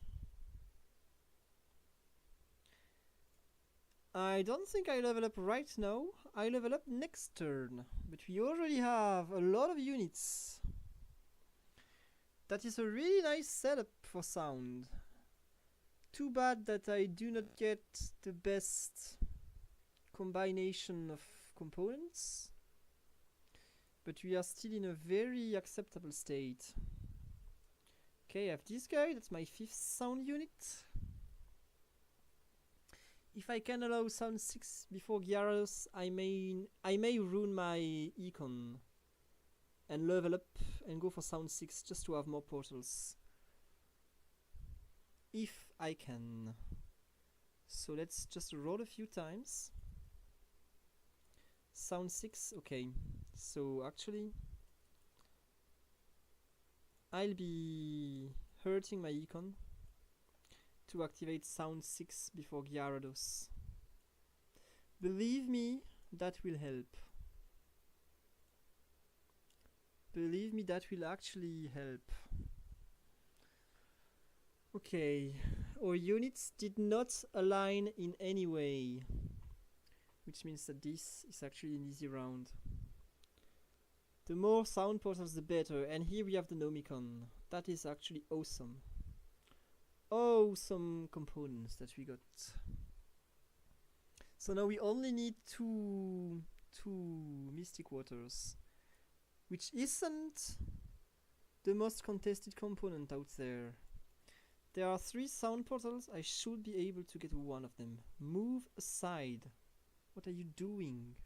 I don't think I level up right now. I level up next turn. But we already have a lot of units. That is a really nice setup for Sound. Too bad that I do not get the best combination of components. But we are still in a very acceptable state. Okay, I have this guy. That's my 5th Sound unit. If I can allow Sound 6 before Gyarados, I may ruin my econ and level up and go for Sound 6 just to have more portals. If I can. So let's just roll a few times. Sound 6, okay. So actually, I'll be hurting my econ to activate Sound 6 before Gyarados. Believe me, that will help. Believe me, that will actually help. Okay, our units did not align in any way, which means that this is actually an easy round. The more sound portals the better, and here we have the Nomicon. That is actually awesome. Awesome components that we got. So now we only need two Mystic Waters, which isn't the most contested component out there. There are 3 sound portals. I should be able to get one of them. Move aside. What are you doing?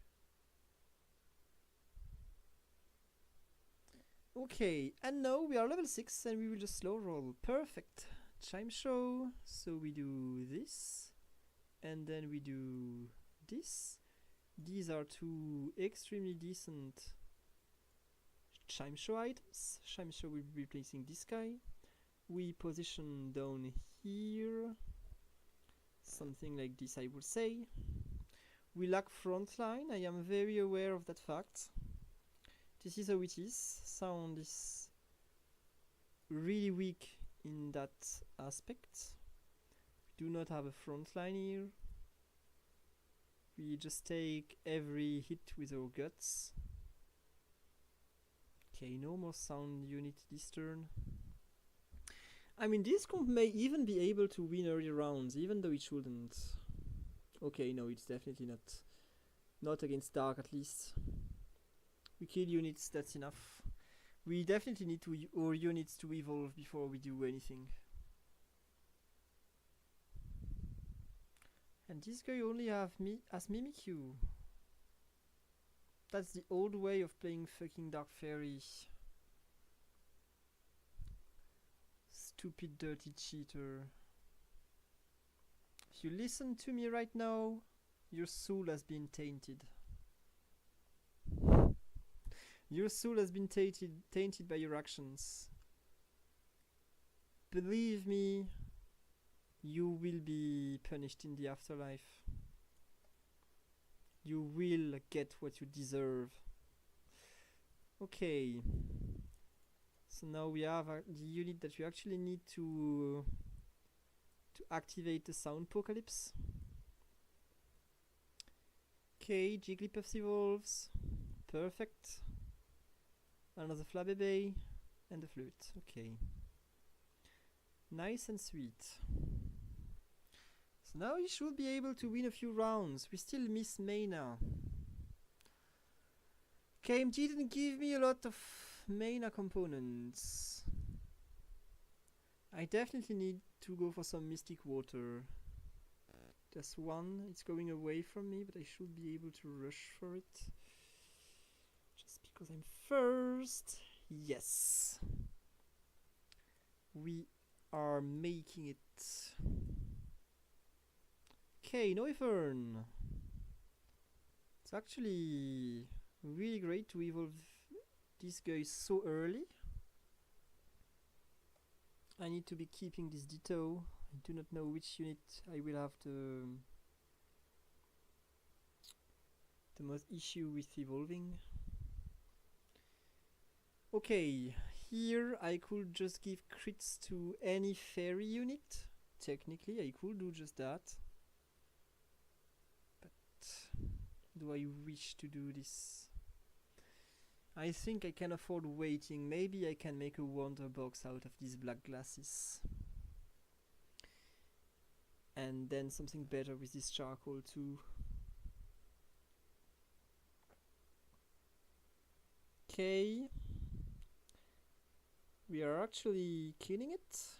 Okay, and now we are level 6 and we will just slow roll. Perfect. Chime Show. So we do this. And then we do this. These are 2 extremely decent Chime Show items. Chime Show will be replacing this guy. We position down here something like this, I would say. We lack frontline. I am very aware of that fact. This is how it is. Sound is really weak in that aspect. We do not have a frontline here. We just take every hit with our guts. Okay, no more sound unit this turn. I mean, this comp may even be able to win early rounds, even though it shouldn't. Okay, no, it's definitely not. Not against Dark, at least. We kill units, that's enough. We definitely need our units to evolve before we do anything. And this guy only has Mimikyu. That's the old way of playing fucking Dark Fairy. Stupid dirty cheater. If you listen to me right now, your soul has been tainted. Your soul has been tainted by your actions. Believe me, you will be punished in the afterlife. You will get what you deserve. Okay. So now we have the unit that we actually need to activate the Soundpocalypse. Okay, Jigglypuff evolves. Perfect. Another Flabébé and the flute. Okay. Nice and sweet. So now you should be able to win a few rounds. We still miss Mana. KMG didn't give me a lot of Mana components. I definitely need to go for some Mystic Water. There's one, it's going away from me, but I should be able to rush for it. Just because I'm first. Yes. We are making it. Okay, Noivern. It's actually really great to evolve this guy so early. I need to be keeping this Ditto. I do not know which unit I will have the most issue with evolving. Okay, here I could just give crits to any fairy unit. Technically, I could do just that. But do I wish to do this? I think I can afford waiting. Maybe I can make a wonder box out of these black glasses. And then something better with this charcoal too. Okay. We are actually killing it.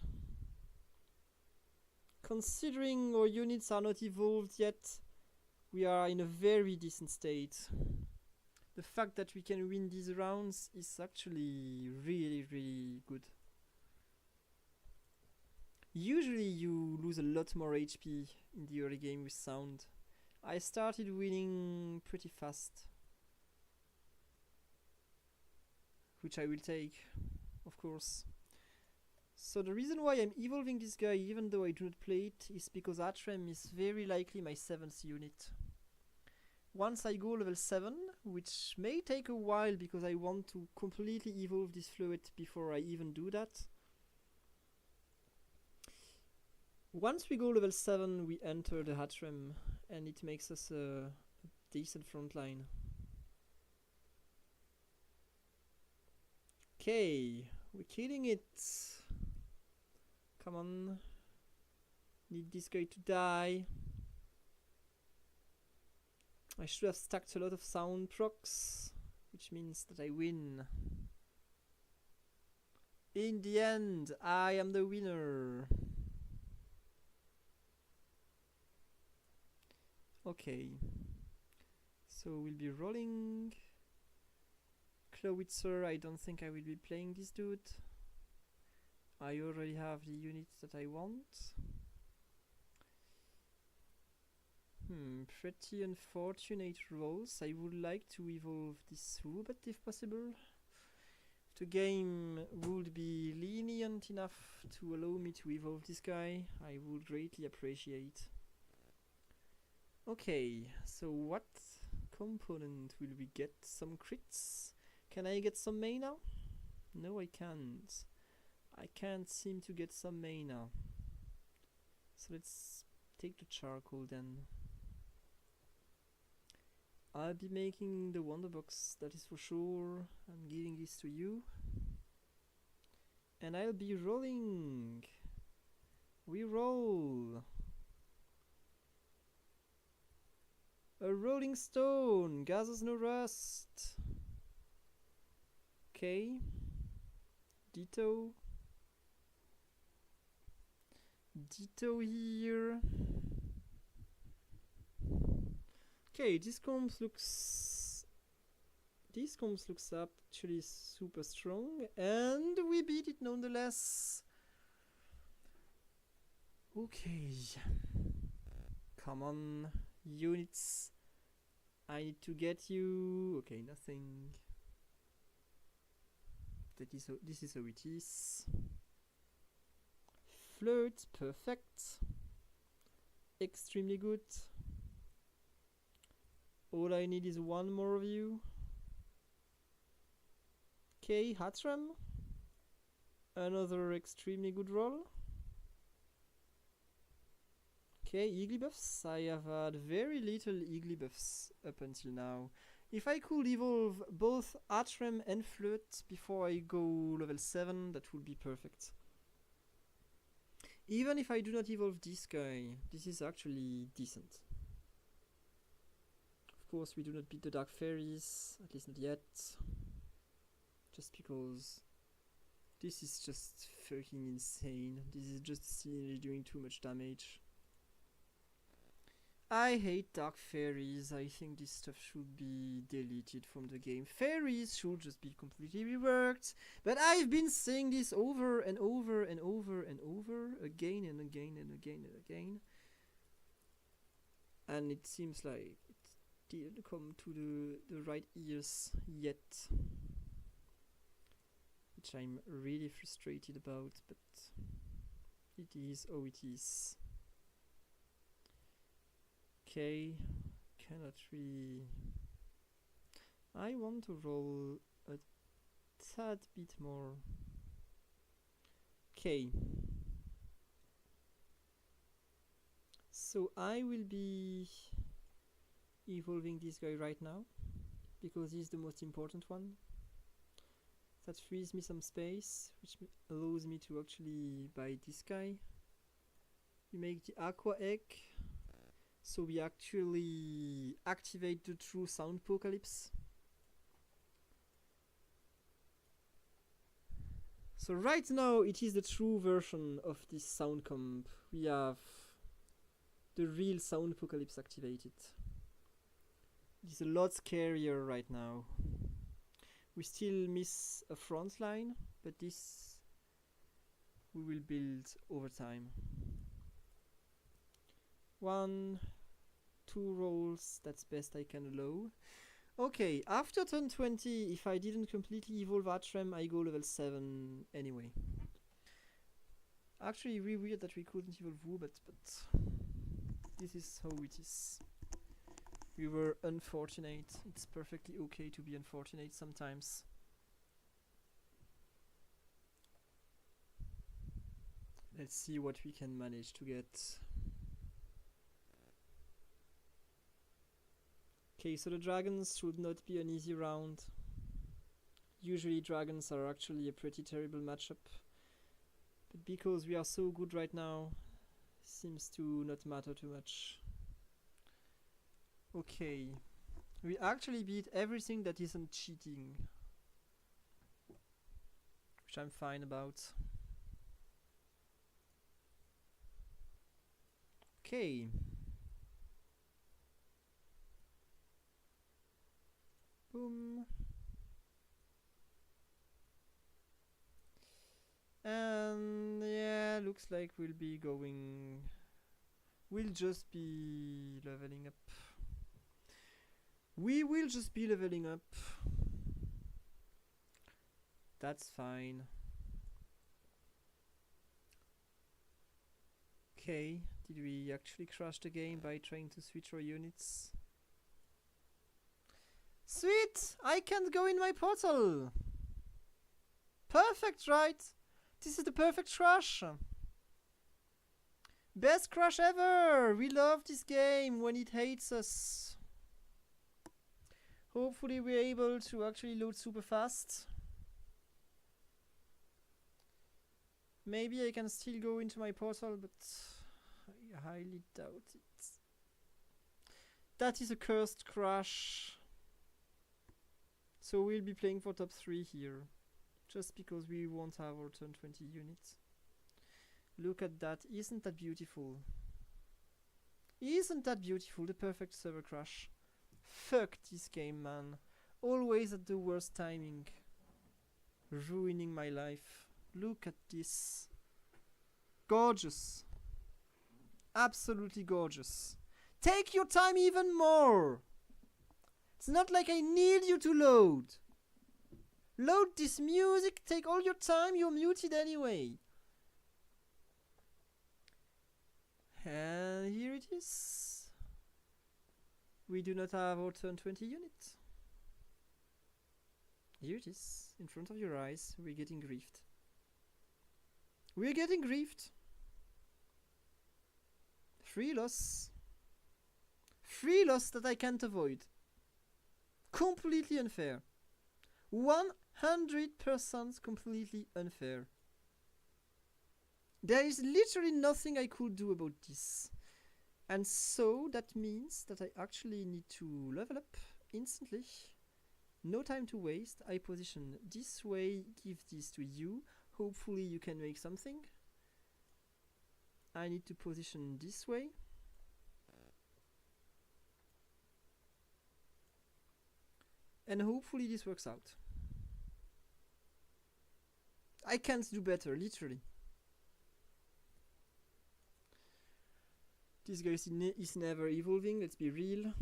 Considering our units are not evolved yet, we are in a very decent state. The fact that we can win these rounds is actually really, really good. Usually you lose a lot more HP in the early game with sound. I started winning pretty fast, which I will take, of course. So the reason why I'm evolving this guy even though I do not play it is because Atrem is very likely my 7th unit. Once I go level 7, which may take a while because I want to completely evolve this fluid before I even do that. Once we go level 7, we enter the Atrem and it makes us a decent front line. Okay, we're killing it. Come on. Need this guy to die. I should have stacked a lot of sound procs, which means that I win. In the end, I am the winner. Okay. So we'll be rolling. Klowitzer, I don't think I will be playing this dude. I already have the units that I want. Pretty unfortunate rolls. I would like to evolve this Rubat if possible. If the game would be lenient enough to allow me to evolve this guy, I would greatly appreciate. Okay, so what component will we get? Some crits? Can I get some mana? No, I can't. I can't seem to get some mana. So let's take the charcoal then. I'll be making the wonder box, that is for sure. I'm giving this to you. And I'll be rolling. We roll. A rolling stone, gathers no rust. Okay. Ditto. Ditto here. Okay, this comp looks actually super strong, and we beat it nonetheless. Okay, come on, units. I need to get you. Okay, nothing. This is how it is. Flirt, perfect. Extremely good. All I need is one more of you. Okay, Atrem. Another extremely good roll. Okay, Eagly buffs. I have had very little Eagly buffs up until now. If I could evolve both Atrem and Flirt before I go level 7, that would be perfect. Even if I do not evolve this guy, this is actually decent. Of course, we do not beat the Dark Fairies, at least not yet. Just because this is just fucking insane. This is just scenery doing too much damage. I hate Dark Fairies. I think this stuff should be deleted from the game. Fairies should just be completely reworked. But I've been saying this over and over and over and over, again and again and again and again. And it seems like it didn't come to the right ears yet. Which I'm really frustrated about, but it is how it is. Okay, cannot really. I want to roll a tad bit more. Okay. So I will be evolving this guy right now, because he's the most important one. That frees me some space, which allows me to actually buy this guy. We make the Aqua Egg. So we actually activate the true Soundpocalypse. So right now it is the true version of this sound comp. We have the real Soundpocalypse activated. It is a lot scarier right now. We still miss a front line, but this we will build over time. 1, 2 rolls, that's best I can allow. Okay, after turn 20, if I didn't completely evolve Atrem, I go level 7 anyway. Actually, really weird that we couldn't evolve Wu, but this is how it is. We were unfortunate. It's perfectly okay to be unfortunate sometimes. Let's see what we can manage to get. Okay, so the dragons should not be an easy round. Usually dragons are actually a pretty terrible matchup. But because we are so good right now, seems to not matter too much. Okay. We actually beat everything that isn't cheating. Which I'm fine about. Okay. Boom. And yeah, looks like we'll be going... We'll just be leveling up. We will just be leveling up. That's fine. Okay, did we actually crash the game by trying to switch our units? Sweet! I can't go in my portal! Perfect, right? This is the perfect crash! Best crash ever! We love this game when it hates us. Hopefully we're able to actually load super fast. Maybe I can still go into my portal, but I highly doubt it. That is a cursed crash. So we'll be playing for top 3 here. Just because we won't have our turn 20 units. Look at that, isn't that beautiful? Isn't that beautiful, the perfect server crash? Fuck this game, man. Always at the worst timing. Ruining my life. Look at this. Gorgeous. Absolutely gorgeous. Take your time even more! It's not like I need you to load. Load this music, take all your time, you're muted anyway. And here it is. We do not have our turn 20 unit. Here it is, in front of your eyes. We're getting griefed. We're getting griefed. 3 loss. 3 loss that I can't avoid. Completely unfair. 100% completely unfair. There is literally nothing I could do about this. And so that means that I actually need to level up instantly. No time to waste. I position this way, give this to you. Hopefully you can make something. I need to position this way. And hopefully this works out. I can't do better, literally. This guy is never evolving, let's be real.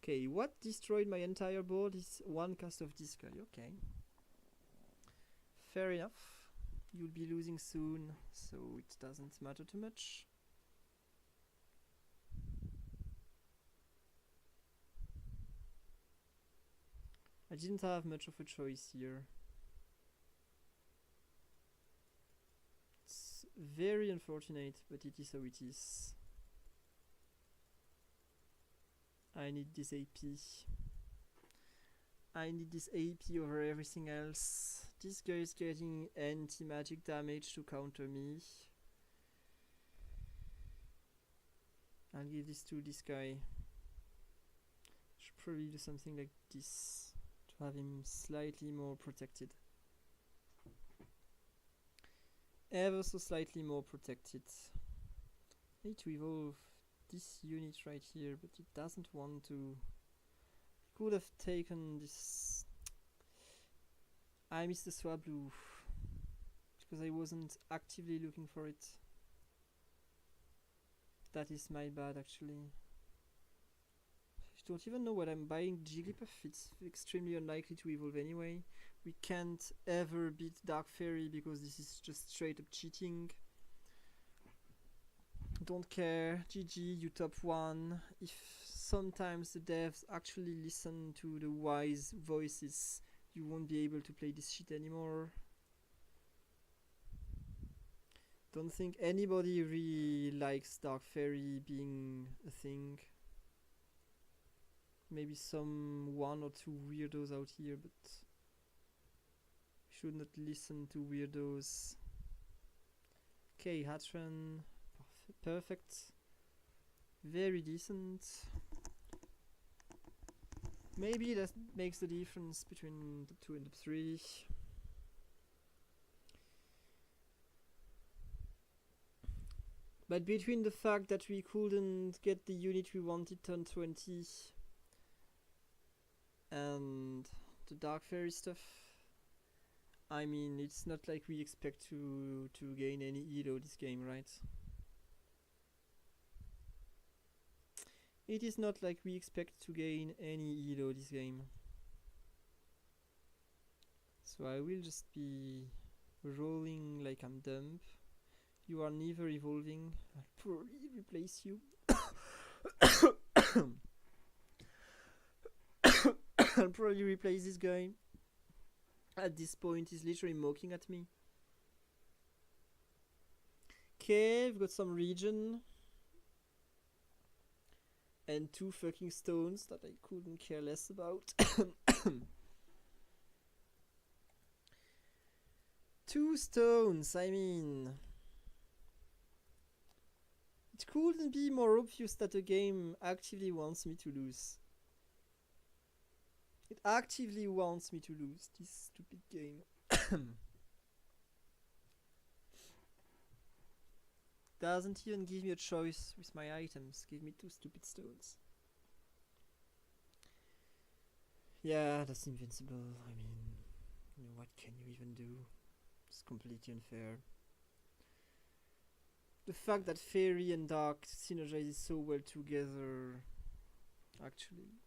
Okay, what destroyed my entire board is 1 cast of this guy, okay. Fair enough. You'll be losing soon, so it doesn't matter too much. I didn't have much of a choice here. It's very unfortunate, but it is how it is. I need this AP. I need this AP over everything else. This guy is getting anti-magic damage to counter me. I'll give this to this guy. Should probably do something like this to have him slightly more protected. Ever so slightly more protected. I need to evolve this unit right here, but it doesn't want to. Could have taken this. I missed the Swablu because I wasn't actively looking for it. That is my bad, actually. I don't even know what I'm buying. Jigglypuff, it's extremely unlikely to evolve anyway. We can't ever beat Dark Fairy because this is just straight up cheating. Don't care, GG, you top 1. If sometimes the devs actually listen to the wise voices, you won't be able to play this shit anymore. Don't think anybody really likes Dark Fairy being a thing. Maybe some 1 or 2 weirdos out here, but should not listen to weirdos. Okay, Hatran. Perfect. Very decent. Maybe that makes the difference between the 2 and the 3. But between the fact that we couldn't get the unit we wanted turn 20 and the Dark Fairy stuff, I mean, it's not like we expect to gain any elo this game, right? It is not like we expect to gain any elo this game. So I will just be rolling like I'm dumb. You are never evolving. I'll probably replace you. I'll probably replace this guy. At this point, he's literally mocking at me. Okay, we've got some region. And 2 fucking stones that I couldn't care less about. 2 stones, I mean. It couldn't be more obvious that the game actively wants me to lose. It actively wants me to lose this stupid game. Doesn't even give me a choice with my items. Give me 2 stupid stones. Yeah, that's invincible. I mean, what can you even do? It's completely unfair. The fact that Fairy and Dark synergize so well together, actually.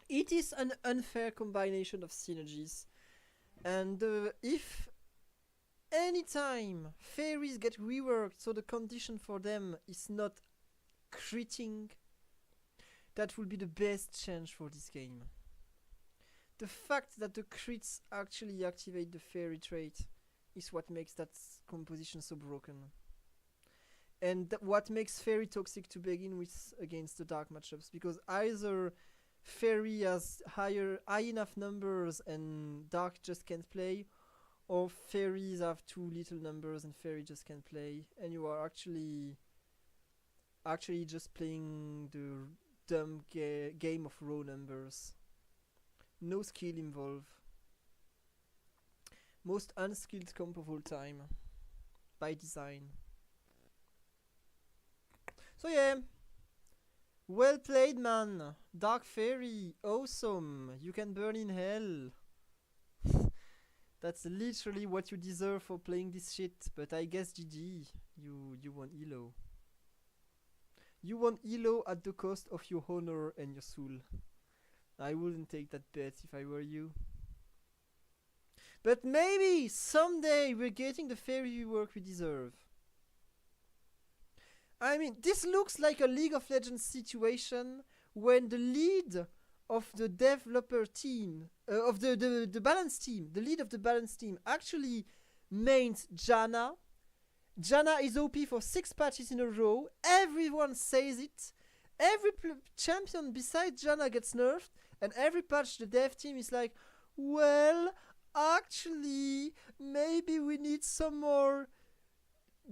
It is an unfair combination of synergies. And if anytime fairies get reworked so the condition for them is not critting, that will be the best change for this game. The fact that the crits actually activate the fairy trait is what makes that composition so broken. And what makes fairy toxic to begin with against the dark matchups, because either fairy has high enough numbers and dark just can't play, or fairies have too little numbers and fairy just can't play, and you are actually just playing the dumb game of raw numbers. No skill involved. Most unskilled comp of all time. By design. So yeah. Well played, man. Dark Fairy. Awesome. You can burn in hell. That's literally what you deserve for playing this shit. But I guess GG. You won Elo. You won Elo at the cost of your honor and your soul. I wouldn't take that bet if I were you. But maybe someday we're getting the fairy work we deserve. I mean, this looks like a League of Legends situation when the lead of the developer team, of the balance team, the lead of the balance team actually mains Janna. Janna is OP for 6 patches in a row. Everyone says it. Every champion besides Janna gets nerfed, and every patch the dev team is like, well, actually, maybe we need some more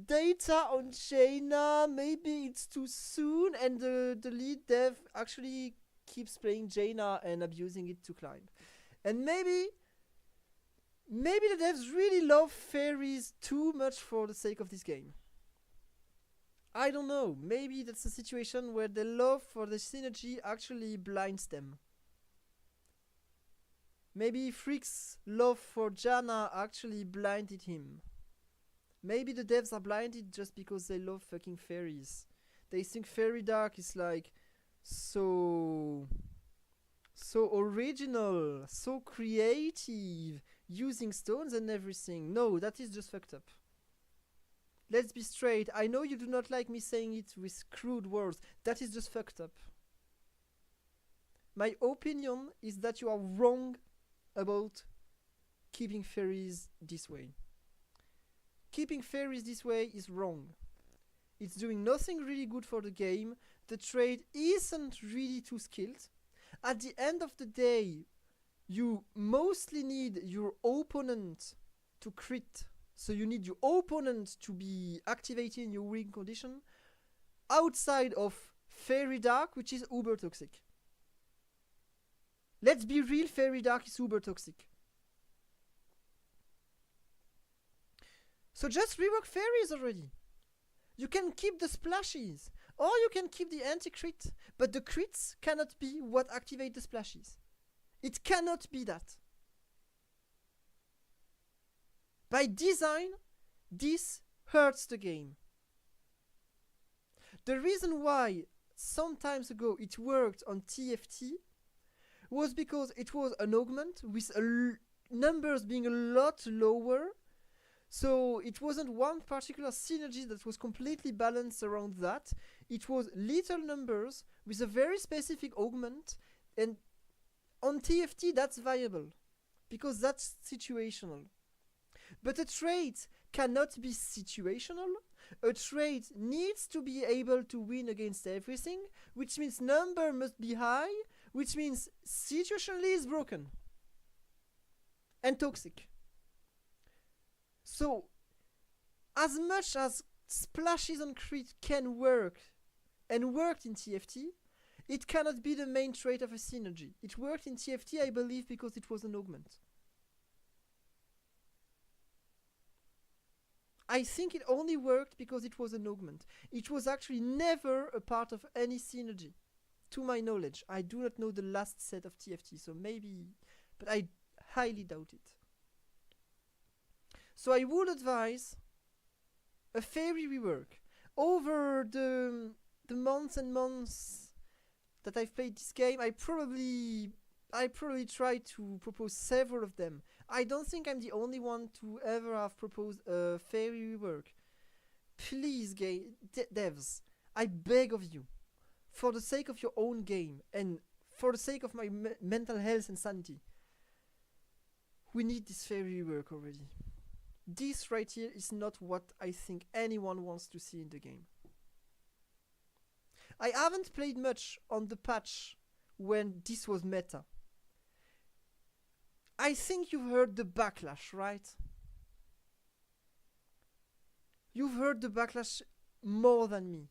data on Jaina. Maybe it's too soon, and the lead dev actually keeps playing Jaina and abusing it to climb. And maybe the devs really love fairies too much for the sake of this game. I don't know. Maybe that's a situation where the love for the synergy actually blinds them. Maybe Freak's love for Janna actually blinded him. Maybe the devs are blinded just because they love fucking fairies. They think Fairy Dark is like so So original, so creative, using stones and everything. No, that is just fucked up. Let's be straight. I know you do not like me saying it with crude words. That is just fucked up. My opinion is that you are wrong about keeping fairies this way. Keeping fairies this way is wrong. It's doing nothing really good for the game. The trade isn't really too skilled. At the end of the day, you mostly need your opponent to crit. So you need your opponent to be activated in your win condition outside of Fairy Dark, which is uber toxic. Let's be real, Fairy Dark is uber toxic. So just rework fairies already. You can keep the splashes, or you can keep the anti-crit, but the crits cannot be what activate the splashes. It cannot be that. By design, this hurts the game. The reason why some times ago it worked on TFT was because it was an augment with numbers being a lot lower. So it wasn't one particular synergy that was completely balanced around that. It was little numbers with a very specific augment, and on TFT that's viable because that's situational. But a trait cannot be situational. A trait needs to be able to win against everything, which means number must be high, which means situationally is broken and toxic. So, as much as splashes on crit can work, and worked in TFT, it cannot be the main trait of a synergy. It worked in TFT, I believe, because it was an augment. I think it only worked because it was an augment. It was actually never a part of any synergy, to my knowledge. I do not know the last set of TFT, so maybe, but I highly doubt it. So I would advise a fairy rework. Over the months and months that I've played this game, I probably tried to propose several of them. I don't think I'm the only one to ever have proposed a fairy rework. Please, devs, I beg of you, for the sake of your own game and for the sake of my mental health and sanity, we need this fairy rework already. This right here is not what I think anyone wants to see in the game. I haven't played much on the patch when this was meta. I think you've heard the backlash, right? You've heard the backlash more than me.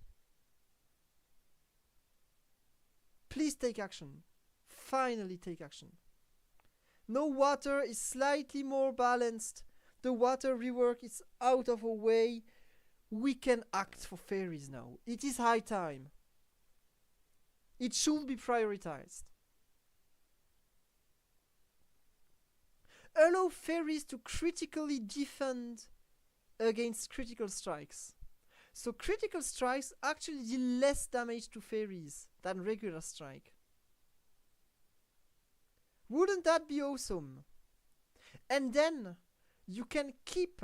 Please take action. Finally take action. No, water is slightly more balanced. The water rework is out of our way. We can act for fairies now. It is high time. It should be prioritized. Allow fairies to critically defend against critical strikes. So critical strikes actually deal less damage to fairies than regular strike. Wouldn't that be awesome? And then you can keep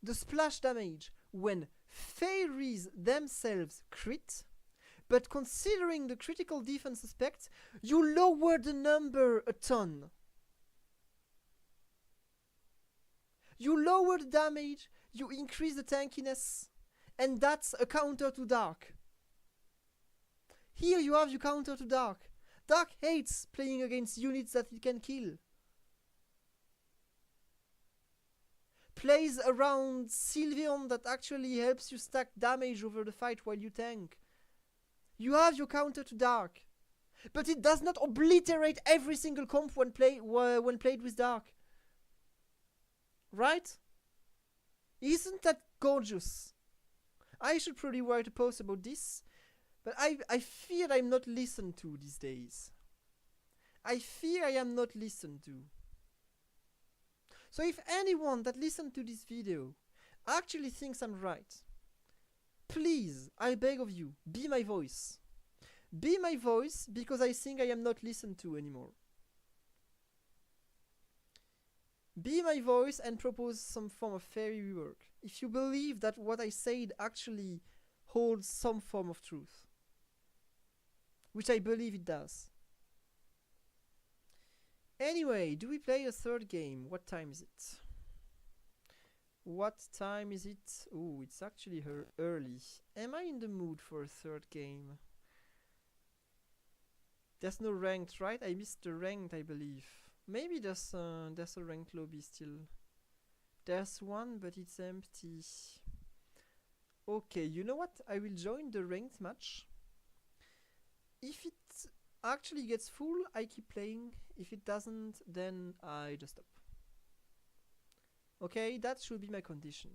the splash damage when fairies themselves crit, but considering the critical defense aspect, you lower the number a ton. You lower the damage, you increase the tankiness, and that's a counter to Dark. Here you have your counter to Dark. Dark hates playing against units that it can kill. Plays around Sylveon that actually helps you stack damage over the fight while you tank. You have your counter to Dark. But it does not obliterate every single comp when played with Dark. Right? Isn't that gorgeous? I should probably write a post about this, but I fear I'm not listened to these days. I fear I am not listened to. So if anyone that listened to this video actually thinks I'm right, please, I beg of you, be my voice. Be my voice, because I think I am not listened to anymore. Be my voice and propose some form of fairy rework. If you believe that what I said actually holds some form of truth. Which I believe it does. Anyway, do we play a third game? What time is it? What time is it? Oh, it's actually early. Am I in the mood for a third game? There's no ranked, right? I missed the ranked, I believe. Maybe there's a ranked lobby still. There's one, but it's empty. Okay, you know what? I will join the ranked match. If it actually gets full, I keep playing. If it doesn't, then I just stop. Okay, that should be my condition.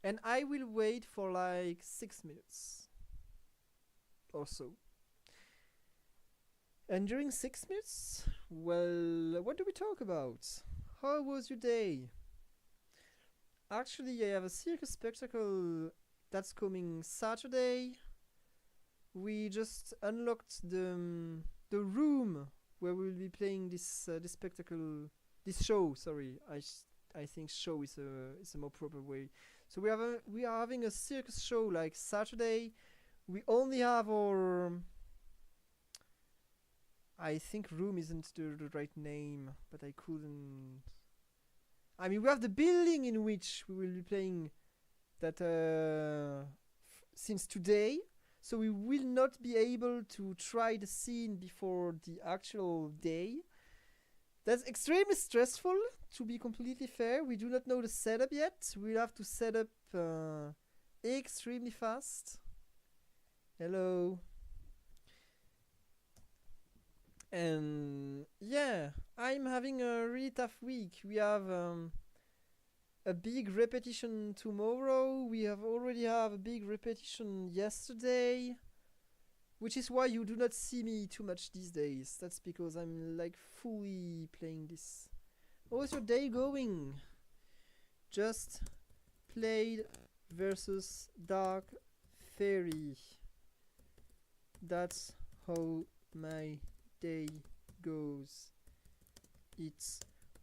And I will wait for like 6 minutes or so. And during 6 minutes, well, what do we talk about? How was your day? Actually, I have a circus spectacle that's coming Saturday. We just unlocked the room where we'll be playing this spectacle, this show. Sorry, I think show is a more proper way. So we are having a circus show like Saturday. We only have our, I think room isn't the right name, but I couldn't. I mean, we have the building in which we will be playing that since today. So we will not be able to try the scene before the actual day. That's extremely stressful, to be completely fair. We do not know the setup yet. We'll have to set up extremely fast. Hello. And yeah, I'm having a really tough week. We have a big repetition tomorrow. We already have a big repetition yesterday, which is why you do not see me too much these days. That's because I'm like fully playing this. How's your day going? Just played versus Dark Fairy. That's how my day goes. It's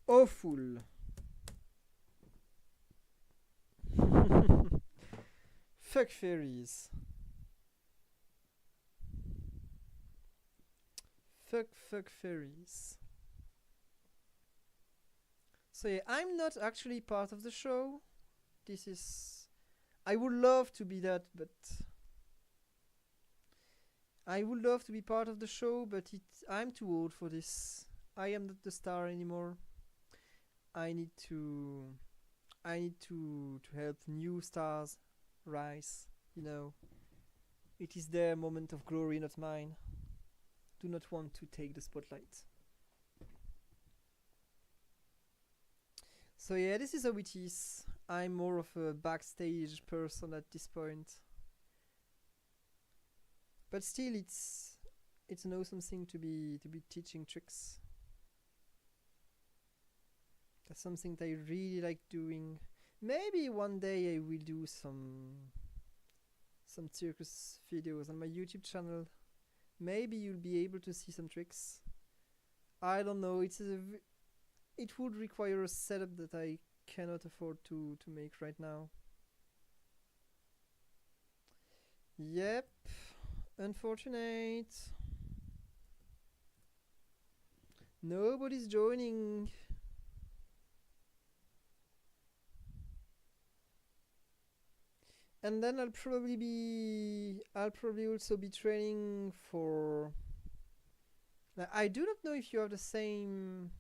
awful. Fuck fairies. Fuck fairies. So yeah, I'm not actually part of the show. This is... I would love to be that, but... I would love to be part of the show, but I'm too old for this. I am not the star anymore. I need to help new stars rise, you know. It is their moment of glory, not mine. Do not want to take the spotlight. So yeah, this is how it is. I'm more of a backstage person at this point. But still, it's an awesome thing to be teaching tricks. That's something that I really like doing. Maybe one day I will do some circus videos on my YouTube channel. Maybe you'll be able to see some tricks. I don't know. It would require a setup that I cannot afford to make right now. Yep. Unfortunate. Nobody's joining. And then I'll probably also be training for... I do not know if you have the same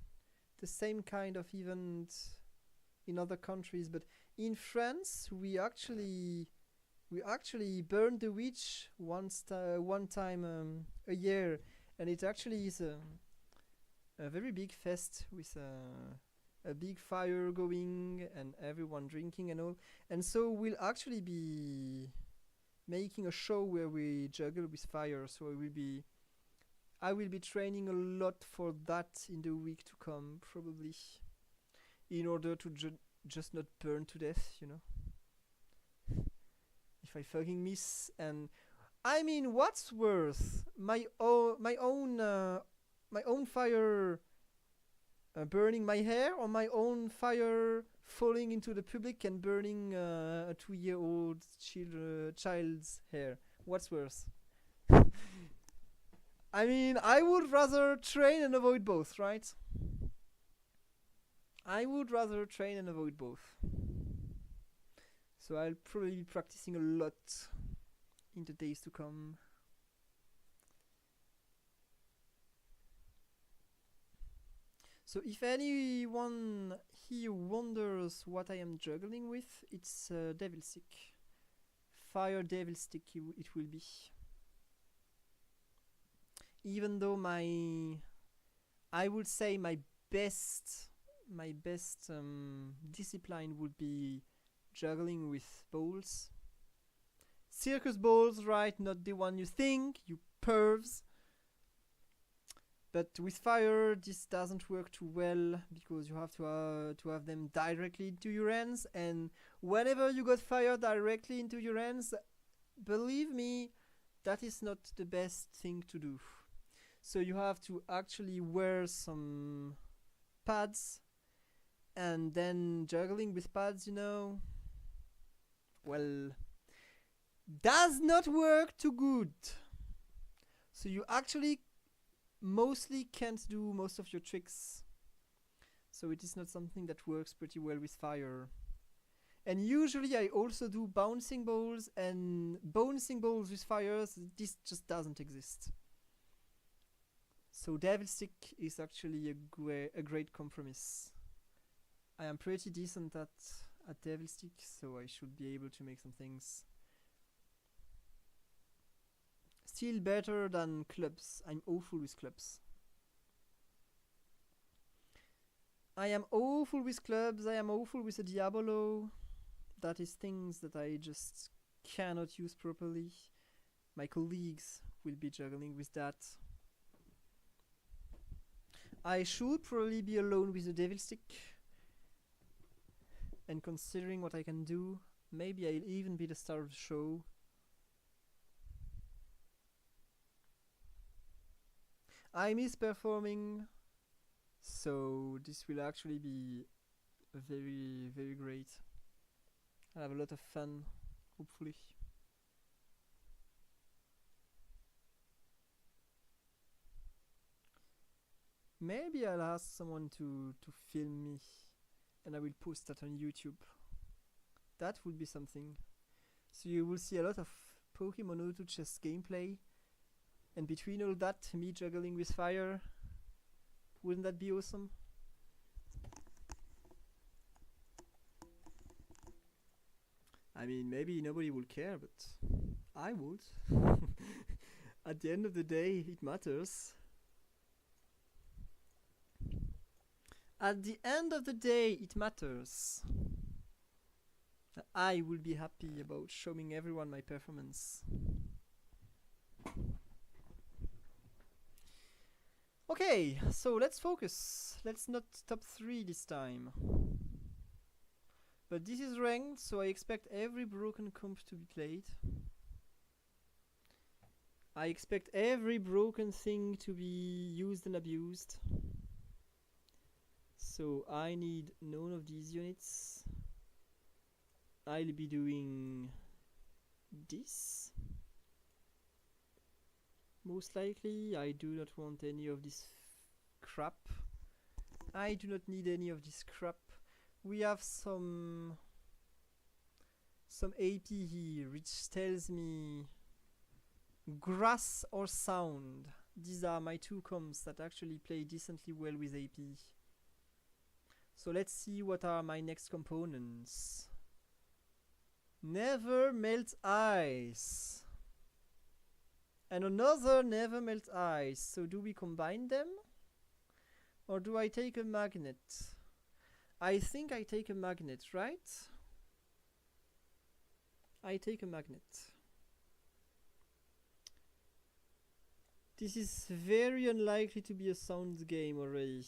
kind of event in other countries, but in France we actually burn the witch one time a year, and it actually is a very big fest with a big fire going and everyone drinking and all. And so we'll actually be making a show where we juggle with fire. So I will be training a lot for that in the week to come, probably, in order to just not burn to death, you know. If I fucking miss, and I mean, what's worse, my own fire burning my hair, or my own fire falling into the public and burning a 2-year-old child's hair? What's worse? I mean, I would rather train and avoid both, right? I would rather train and avoid both. So I'll probably be practicing a lot in the days to come. So if anyone here wonders what I am juggling with, it's Devil Stick. Fire Devil Stick it will be. Even though I would say my best discipline would be juggling with balls. Circus balls, right? Not the one you think, you pervs. But with fire, this doesn't work too well because you have to have them directly into your hands, and whenever you got fire directly into your hands, believe me, that is not the best thing to do. So you have to actually wear some pads, and then juggling with pads, well, does not work too good. So you actually mostly can't do most of your tricks. So it is not something that works pretty well with fire. And usually I also do bouncing balls, and bouncing balls with fire, this just doesn't exist. So Devil Stick is actually a great compromise. I am pretty decent at Devil Stick, so I should be able to make some things. Still better than clubs. I'm awful with clubs. I am awful with clubs. I am awful with a Diabolo. That is things that I just cannot use properly. My colleagues will be juggling with that. I should probably be alone with the Devil Stick. And considering what I can do, maybe I'll even be the star of the show. I miss performing, so this will actually be very, very great. I'll have a lot of fun, hopefully. Maybe I'll ask someone to film me, and I will post that on YouTube. That would be something. So you will see a lot of Pokemon Auto Chess gameplay, and between all that, me juggling with fire. Wouldn't that be awesome? I mean, maybe nobody will care, but I would. At the end of the day, it matters. At the end of the day, it matters. I will be happy about showing everyone my performance. Okay, so let's focus. Let's not top 3 this time. But this is ranked, so I expect every broken comp to be played. I expect every broken thing to be used and abused. So I need none of these units. I'll be doing this. Most likely, I do not want any of this crap. I do not need any of this crap. We have some AP here, which tells me grass or sound. These are my 2 comps that actually play decently well with AP. So let's see what are my next components. Never melt ice. And another never melt ice. So do we combine them? Or do I take a magnet? I think I take a magnet, right? I take a magnet. This is very unlikely to be a sound game already.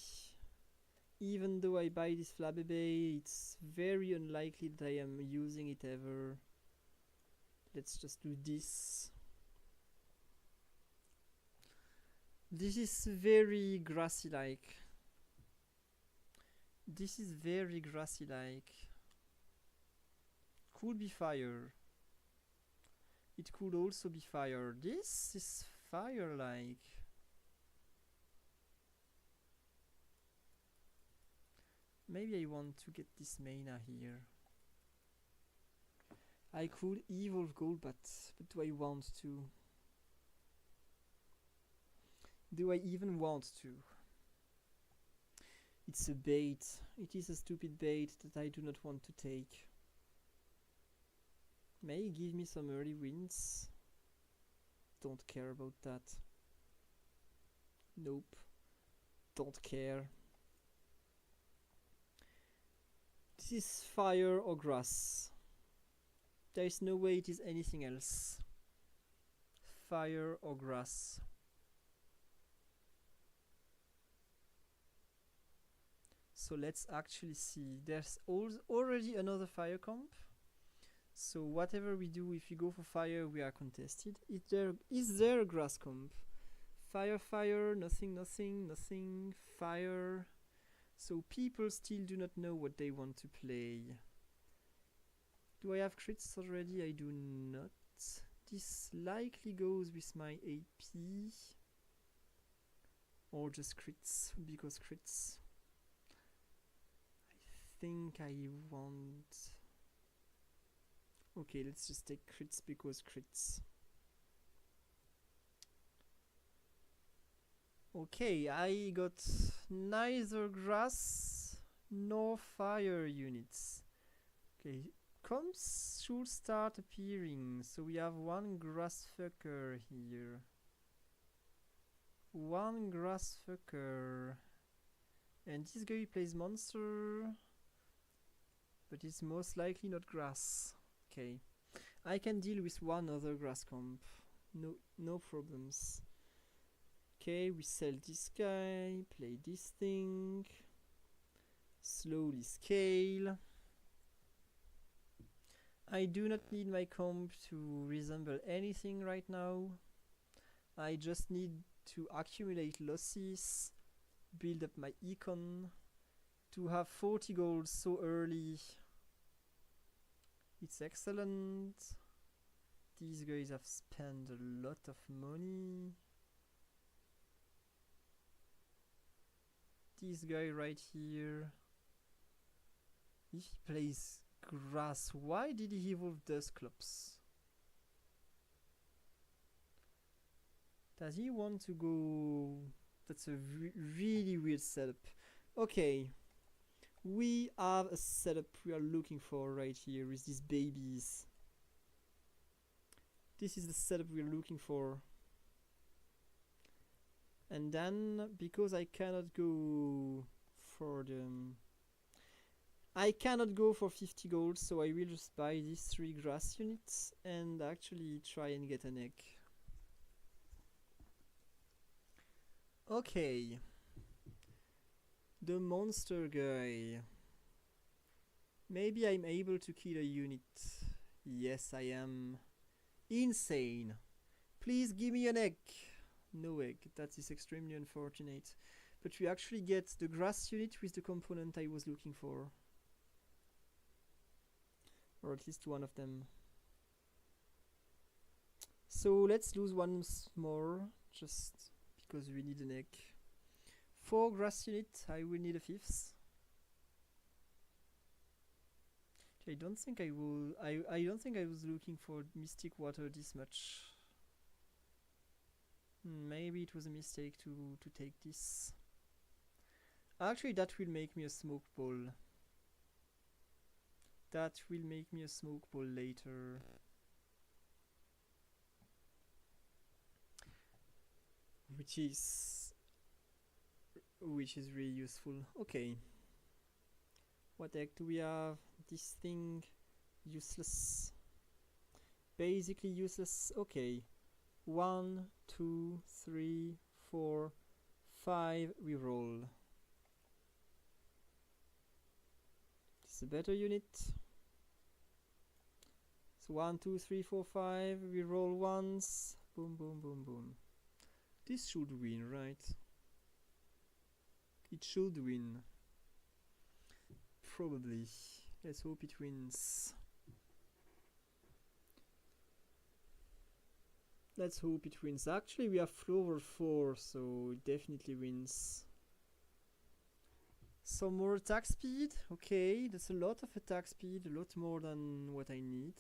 Even though I buy this Flabébé, it's very unlikely that I am using it ever. Let's just do this. This is very grassy-like. This is very grassy-like. Could be fire. It could also be fire. This is fire-like. Maybe I want to get this mana here. I could evolve Golbat, but do I want to? Do I even want to? It's a bait. It is a stupid bait that I do not want to take. May give me some early wins. Don't care about that. Nope. Don't care. This is fire or grass. There is no way it is anything else. Fire or grass. So let's actually see. There's already another fire comp. So whatever we do, if we go for fire, we are contested. Is there a grass comp? Fire, fire, nothing, nothing, nothing, fire. So people still do not know what they want to play. Do I have crits already? I do not. This likely goes with my AP. Or just crits, because crits. I think I want... Okay, let's just take crits because crits. Okay, I got neither grass nor fire units. Okay, comps should start appearing. So we have one grass fucker here. One grass fucker. And this guy plays monster. But it's most likely not grass. Okay. I can deal with one other grass comp. No problems. Okay, we sell this guy, play this thing, slowly scale. I do not need my comp to resemble anything right now. I just need to accumulate losses, build up my econ. To have 40 gold so early, it's excellent. These guys have spent a lot of money. This guy right here, if he plays grass, why did he evolve Dusclops? Does he want to go? That's a really weird setup. Okay, we have a setup we are looking for right here with these babies. This is the setup we are looking for. And then, because I cannot go for them, I cannot go for 50 gold, so I will just buy these 3 grass units and actually try and get an egg. Okay. The monster guy. Maybe I'm able to kill a unit. Yes, I am. Insane. Please give me an egg. No egg. That is extremely unfortunate. But we actually get the grass unit with the component I was looking for. Or at least one of them. So let's lose once more, just because we need an egg. 4 grass unit, I will need a 5th. I don't think I will. I don't think I was looking for Mystic Water this much. Maybe it was a mistake to take this. Actually, that will make me a smoke ball. That will make me a smoke ball later. Which is really useful. Okay. What egg do we have? This thing, useless. Basically useless. Okay. 1, 2, 3, 4, 5. We roll. This is a better unit. So 1, 2, 3, 4, 5. We roll once. Boom, boom, boom, boom. This should win, right? It should win. Probably. Let's hope it wins. Let's hope it wins. Actually, we have floor 4, so it definitely wins. Some more attack speed. Okay, that's a lot of attack speed. A lot more than what I need.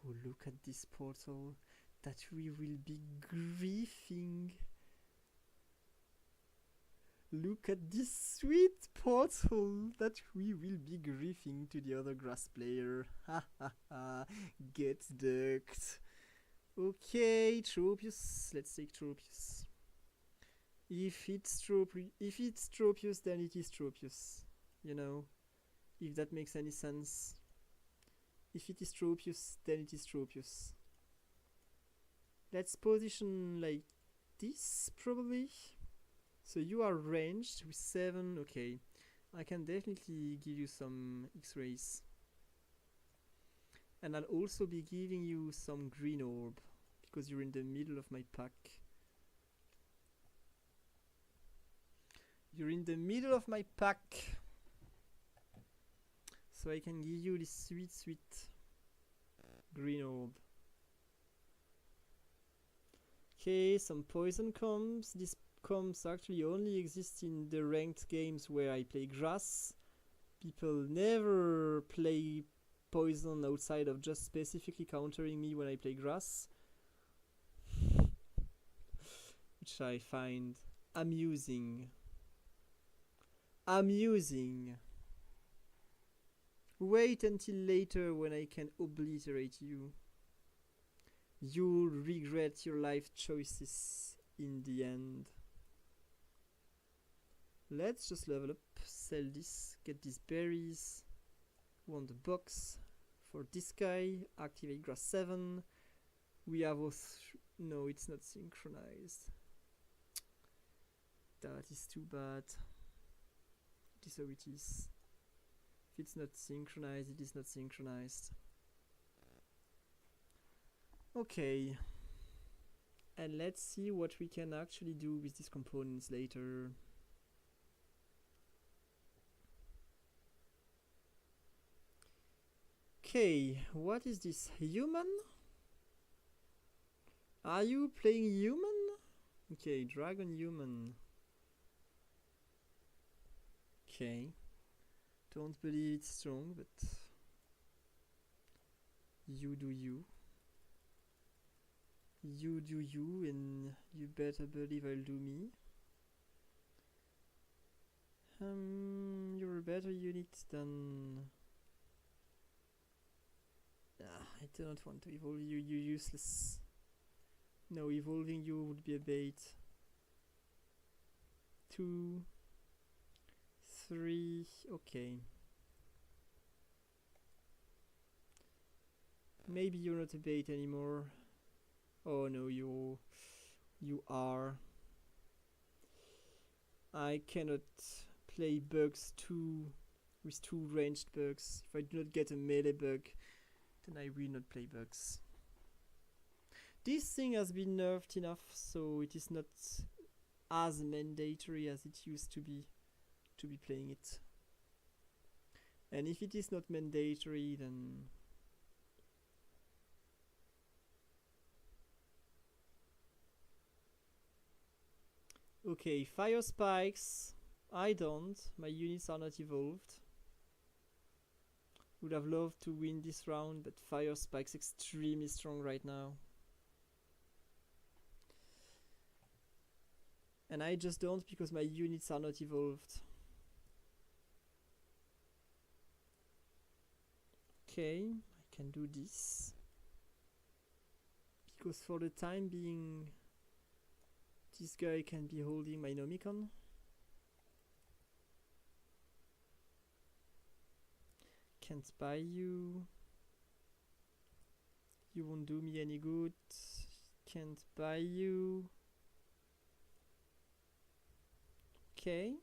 Oh, look at this portal that we will be griefing. Look at this sweet portal that we will be griefing to the other grass player. Ha ha ha. Get ducked. Okay, Tropius. Let's take Tropius. If it's Tropius, then it is Tropius. You know, if that makes any sense. If it is Tropius, then it is Tropius. Let's position like this, probably. So you are ranged with 7. Okay, I can definitely give you some X-rays. And I'll also be giving you some green orb, because you're in the middle of my pack. You're in the middle of my pack. So I can give you this sweet, sweet green orb. Okay, some poison comes. This comes actually only exists in the ranked games where I play grass. People never play poison outside of just specifically countering me when I play grass. Which I find amusing. Amusing. Wait until later when I can obliterate you. You'll regret your life choices in the end. Let's just level up, sell this, get these berries. Want the box for this guy, activate grass 7. We have no, it's not synchronized. That is too bad. It is how it is. If it's not synchronized, it is not synchronized. Okay. And let's see what we can actually do with these components later. Okay, what is this? Human? Are you playing human? Okay, dragon human. Okay. Don't believe it's strong, but you do you. You do you, and you better believe I'll do me. You're a better unit than... I do not want to evolve you, you useless. No, evolving you would be a bait. 2, 3, okay. Maybe you're not a bait anymore. Oh no, you are. I cannot play bugs with 2 ranged bugs. If I do not get a melee bug, then I will not play bugs. This thing has been nerfed enough, so it is not as mandatory as it used to be playing it. And if it is not mandatory, then okay, fire spikes. I don't. My units are not evolved. Would have loved to win this round, but fire spike's extremely strong right now. And I just don't because my units are not evolved. Okay, I can do this. Because for the time being, this guy can be holding my Nomicon. Can't buy you. You won't do me any good. Can't buy you. Okay.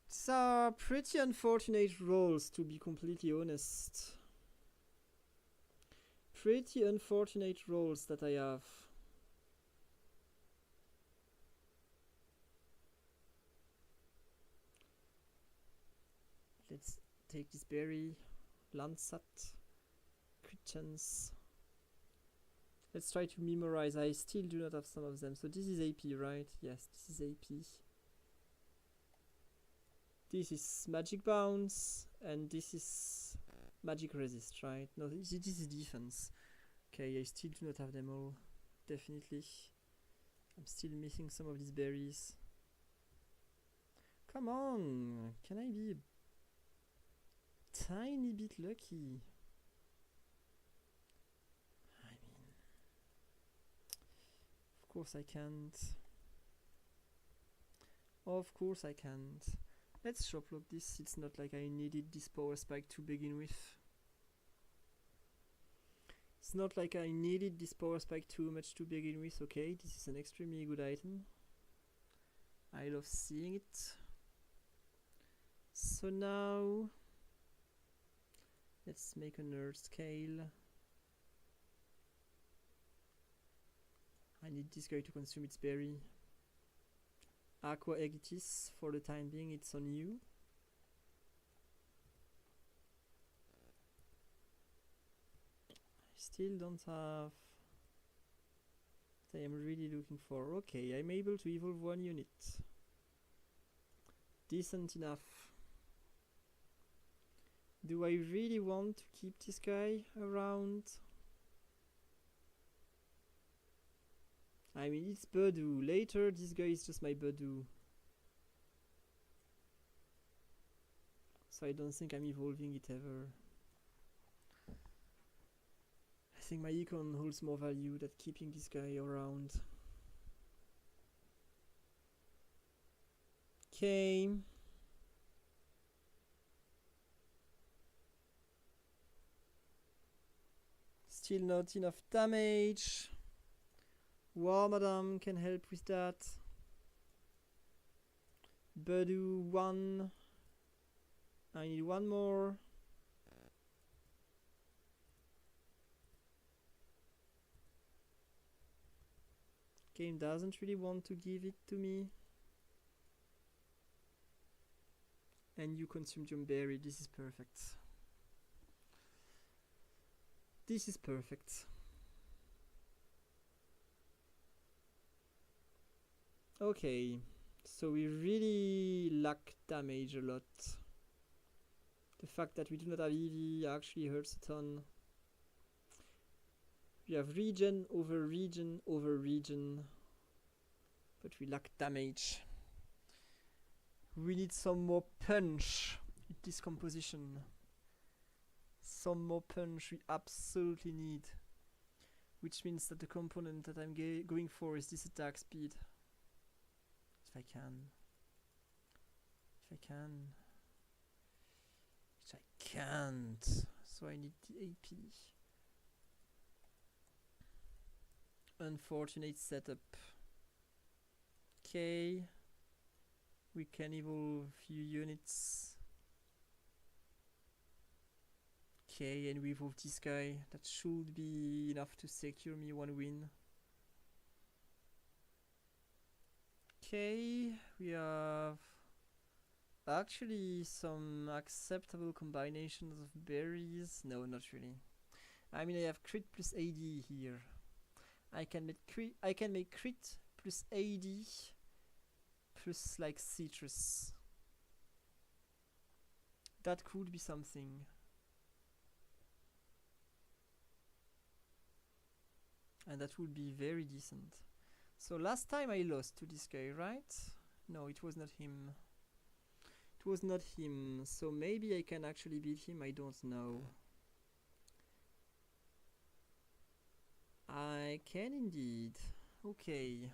These are pretty unfortunate rolls, to be completely honest. pretty unfortunate rolls that I have. Let's take this berry. Landsat. Crit chance. Let's try to memorize. I still do not have some of them. So this is AP, right? Yes, this is AP. This is magic bounce, and this is magic resist, right? No, this is defense. Okay, I still do not have them all. Definitely. I'm still missing some of these berries. Come on! Can I be a tiny bit lucky? I mean, of course I can't. Of course I can't. Let's shop lock this. It's not like I needed this power spike to begin with. It's not like I needed this power spike too much to begin with. Okay, this is an extremely good item. I love seeing it. So now let's make a nerd scale. I need this guy to consume its berry. Aqua Egitis, for the time being, it's on you. I still don't have what I am really looking for. Okay, I'm able to evolve one unit. Decent enough. Do I really want to keep this guy around? I mean, it's Budew. Later, this guy is just my Budew. So I don't think I'm evolving it ever. I think my econ holds more value than keeping this guy around. Okay. Still not enough damage. War Madam can help with that. Budew 1. I need one more. Game doesn't really want to give it to me. And you consumed your berry. This is perfect. This is perfect. Okay, so we really lack damage a lot. The fact that we do not have EV actually hurts a ton. We have region over region over region, but we lack damage. We need some more punch in this composition. Some more punch we absolutely need. Which means that the component that I'm going for is this attack speed. If I can. If I can. Which I can't. So I need the AP. Unfortunate setup. Okay. We can evolve a few units. Okay, and we evolve this guy. That should be enough to secure me one win. Okay, we have actually some acceptable combinations of berries. No, not really. I mean, I have crit plus AD here. I can make crit plus AD plus like citrus. That could be something. And that would be very decent. So last time I lost to this guy, right? No, it was not him. It was not him. So maybe I can actually beat him, I don't know. I can indeed. Okay.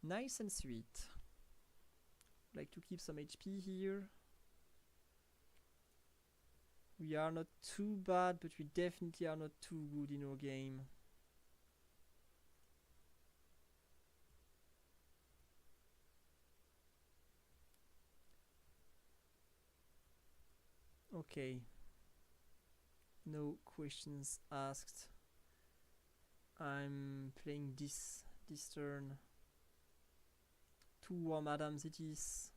Nice and sweet. Like to keep some HP here. We are not too bad, but we definitely are not too good in our game. Okay. No questions asked. I'm playing this turn. 2 War Madams it is.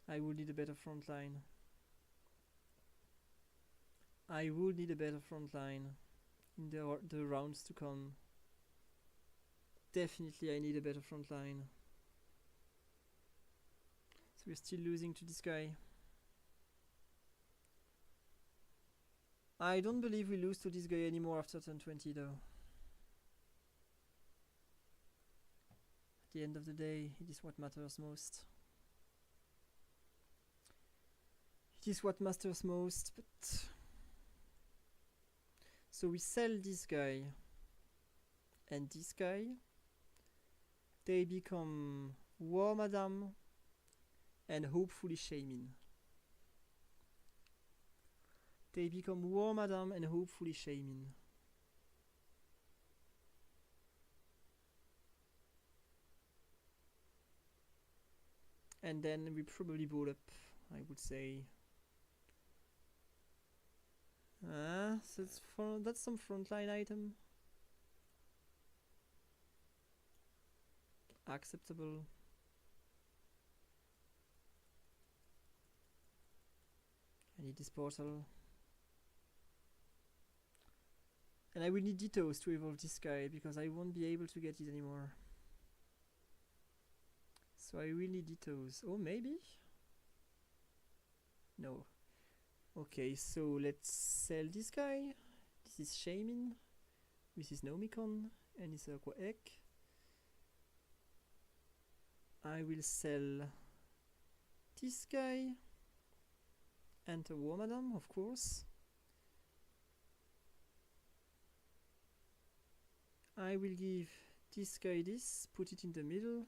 I will need a better front line. I would need a better front line in the rounds to come. Definitely I need a better front line. So we're still losing to this guy. I don't believe we lose to this guy anymore after turn 20 though. At the end of the day, it is what matters most. It is what matters most, but... So we sell this guy and this guy. They become War Madam and hopefully Shaman. They become War Madam and hopefully Shaman. And then we probably board up, I would say. So that's some frontline item. Acceptable. I need this portal. And I will need Dittos to evolve this guy because I won't be able to get it anymore. So I will need Dittos. Oh, maybe? No. Okay, so let's sell this guy. This is Shaman. This is Nomicon. And it's Aqua Egg. I will sell this guy. And a War Madam, of course. I will give this guy this, put it in the middle.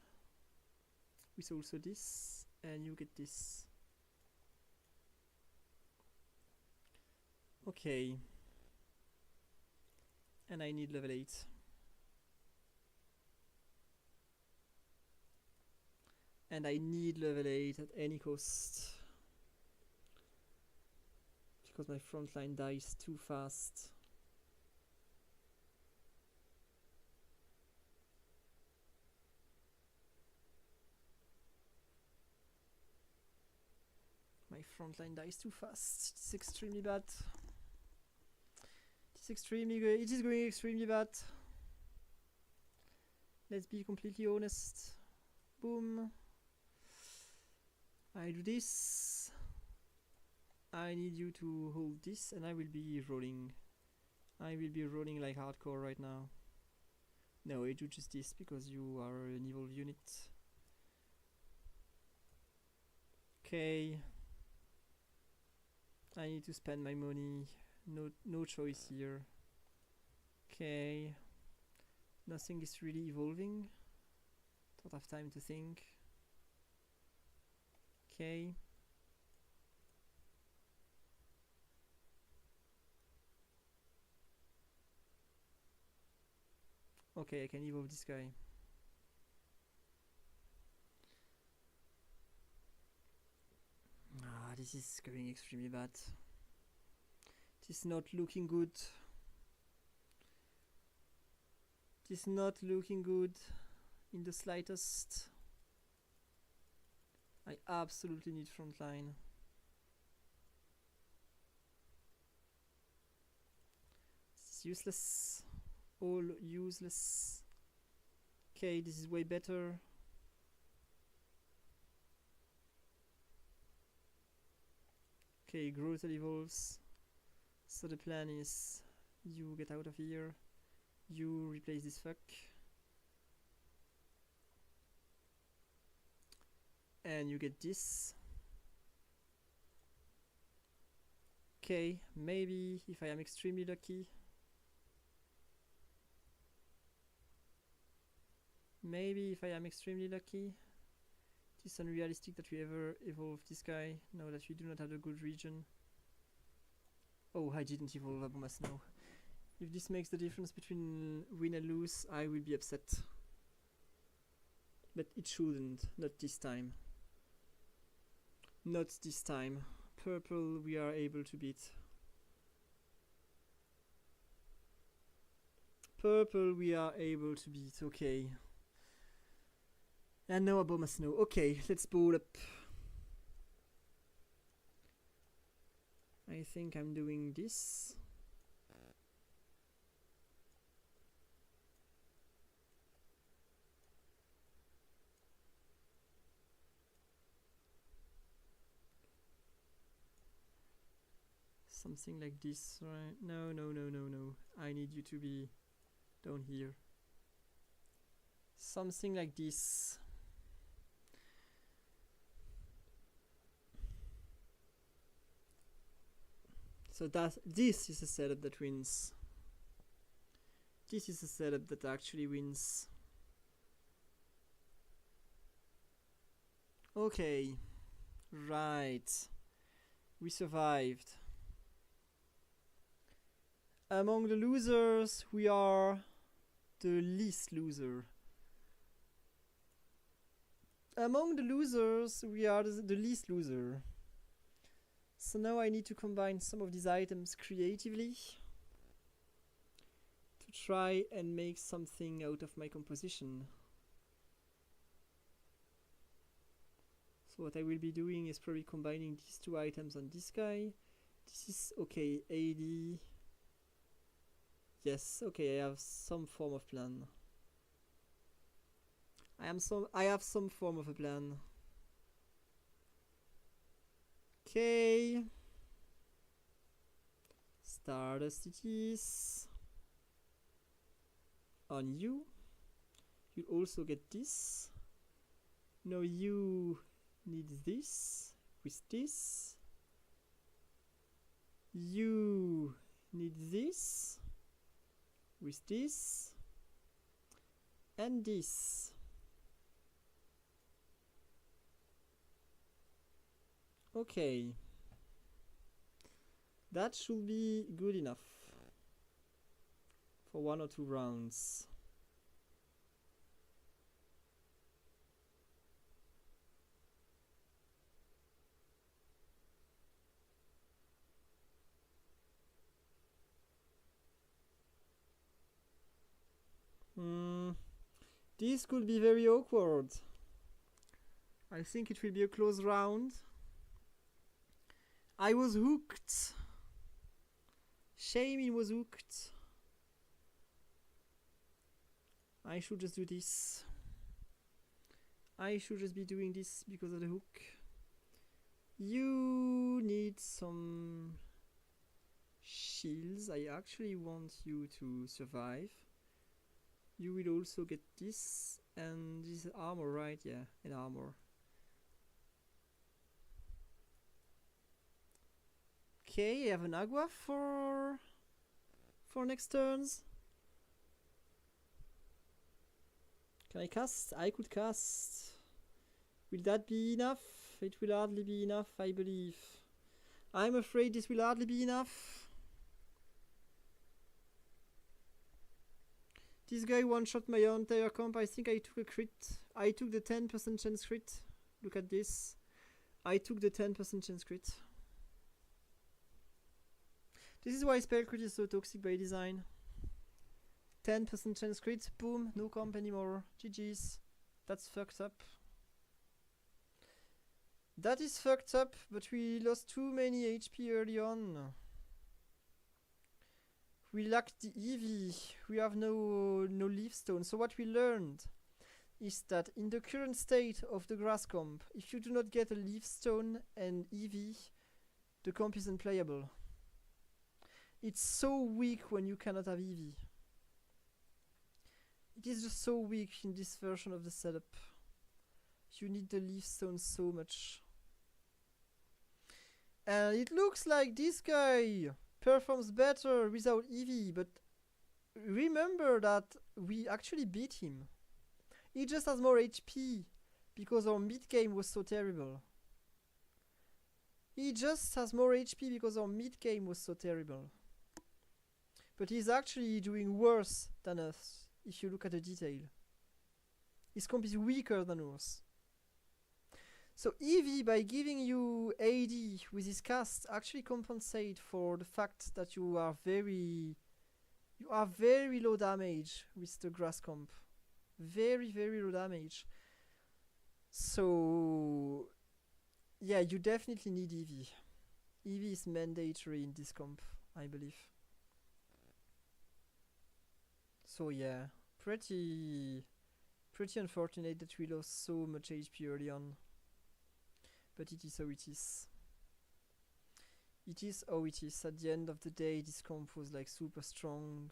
With also this, and you get this. Okay. And I need level 8. And I need level 8 at any cost. Because my front line dies too fast. My front line dies too fast. It's extremely bad. It is going extremely bad. Let's be completely honest. Boom. I do this. I need you to hold this and I will be rolling. I will be rolling like hardcore right now. No, I do just this because you are an evil unit. Okay. I need to spend my money. No choice here. Okay. Nothing is really evolving. Don't have time to think. Okay. Okay, I can evolve this guy. This is going extremely bad. It is not looking good. It is not looking good in the slightest. I absolutely need frontline. This is useless. All useless. Okay, this is way better. Okay, Growth evolves. So the plan is you get out of here. You replace this fuck. And you get this. Okay, maybe if I am extremely lucky. Maybe if I am extremely lucky. It is unrealistic that we ever evolve this guy. Now that we do not have a good region. Oh, I didn't evolve Abomasnow. If this makes the difference between win and lose, I will be upset. But it shouldn't, not this time. Not this time. Purple we are able to beat. Purple we are able to beat, okay. And no Aboma Snow. Okay, let's bowl up. I think I'm doing this. Something like this, right? No, no, no, no, no. I need you to be down here. Something like this. So this is a setup that wins. This is a setup that actually wins. Okay. Right. We survived. Among the losers, we are the least loser. Among the losers, we are the least loser. So now I need to combine some of these items creatively to try and make something out of my composition. So what I will be doing is probably combining these two items on this guy. This is okay, AD. Yes, okay, I have some form of plan. I have some form of a plan. Okay. Stardust it is. On you. You'll also get this. Now you need this with this. You need this with this and this. Okay, that should be good enough for 1 or 2 rounds. This could be very awkward. I think it will be a close round. I was hooked. Shame he was hooked. I should just do this. I should just be doing this because of the hook. You need some shields. I actually want you to survive. You will also get this and this armor, right? Yeah, an armor. Okay, I have an Agua for next turns. Can I cast? I could cast. Will that be enough? It will hardly be enough, I believe. I'm afraid this will hardly be enough. This guy one-shot my entire comp. I think I took a crit. I took the 10% chance crit. Look at this. I took the 10% chance crit. This is why spell crit is so toxic by design. 10% chance crit. Boom. No comp anymore. GG's. That's fucked up. That is fucked up, but we lost too many HP early on. We lacked the EV. We have no leaf stone. So what we learned is that in the current state of the grass comp, if you do not get a leaf stone and EV, the comp is unplayable. It's so weak when you cannot have EV. It is just so weak in this version of the setup. You need the leaf stone so much. And it looks like this guy performs better without EV, but remember that we actually beat him. He just has more HP because our mid game was so terrible. He just has more HP because our mid game was so terrible. but he's actually doing worse than us if you look at the detail. His comp is weaker than ours. So Eevee, by giving you AD with his cast, actually compensate for the fact that you are very low damage with the grass comp. Very, very low damage. So yeah, you definitely need Eevee. Eevee is mandatory in this comp, I believe. So yeah, pretty unfortunate that we lost so much HP early on. But it is how it is. It is how it is. At the end of the day, this comp was like super strong.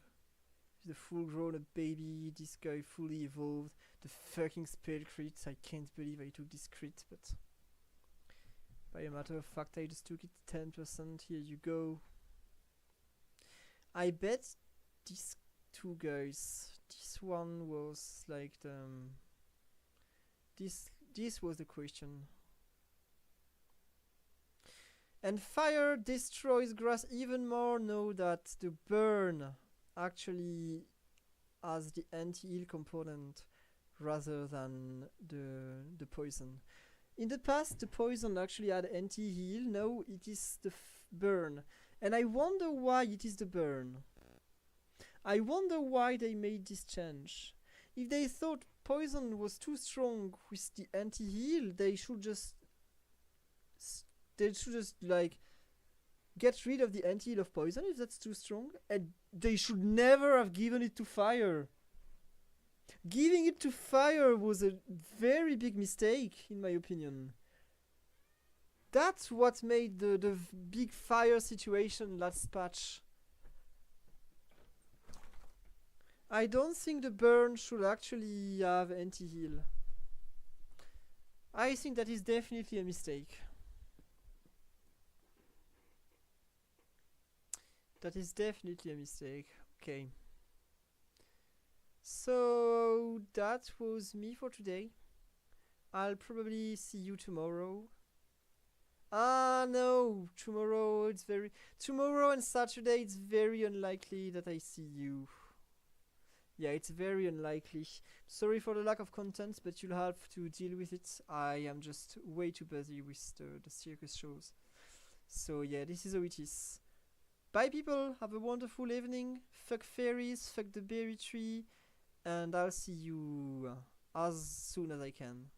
The full grown up baby, this guy fully evolved. The fucking spell crit. I can't believe I took this crit, but by a matter of fact, I just took it 10%. Here you go. I bet these two guys. This one was like the. This was the question. And fire destroys grass even more. Know that the burn actually has the anti-heal component rather than the poison. In the past, the poison actually had anti-heal. Now it is the burn. And I wonder why it is the burn. I wonder why they made this change. If they thought poison was too strong with the anti-heal, they should just like get rid of the anti-heal of poison if that's too strong, and they should never have given it to fire. Giving it to fire was a very big mistake, in my opinion. That's what made the big fire situation last patch. I don't think the burn should actually have anti-heal. I think that is definitely a mistake. That is definitely a mistake. Okay. So that was me for today. I'll probably see you tomorrow. No, tomorrow and Saturday it's very unlikely that I see you. Yeah, it's very unlikely. Sorry for the lack of content, but you'll have to deal with it. I am just way too busy with the circus shows. So yeah, this is how it is. Bye people, have a wonderful evening. Fuck fairies, fuck the berry tree, and I'll see you as soon as I can.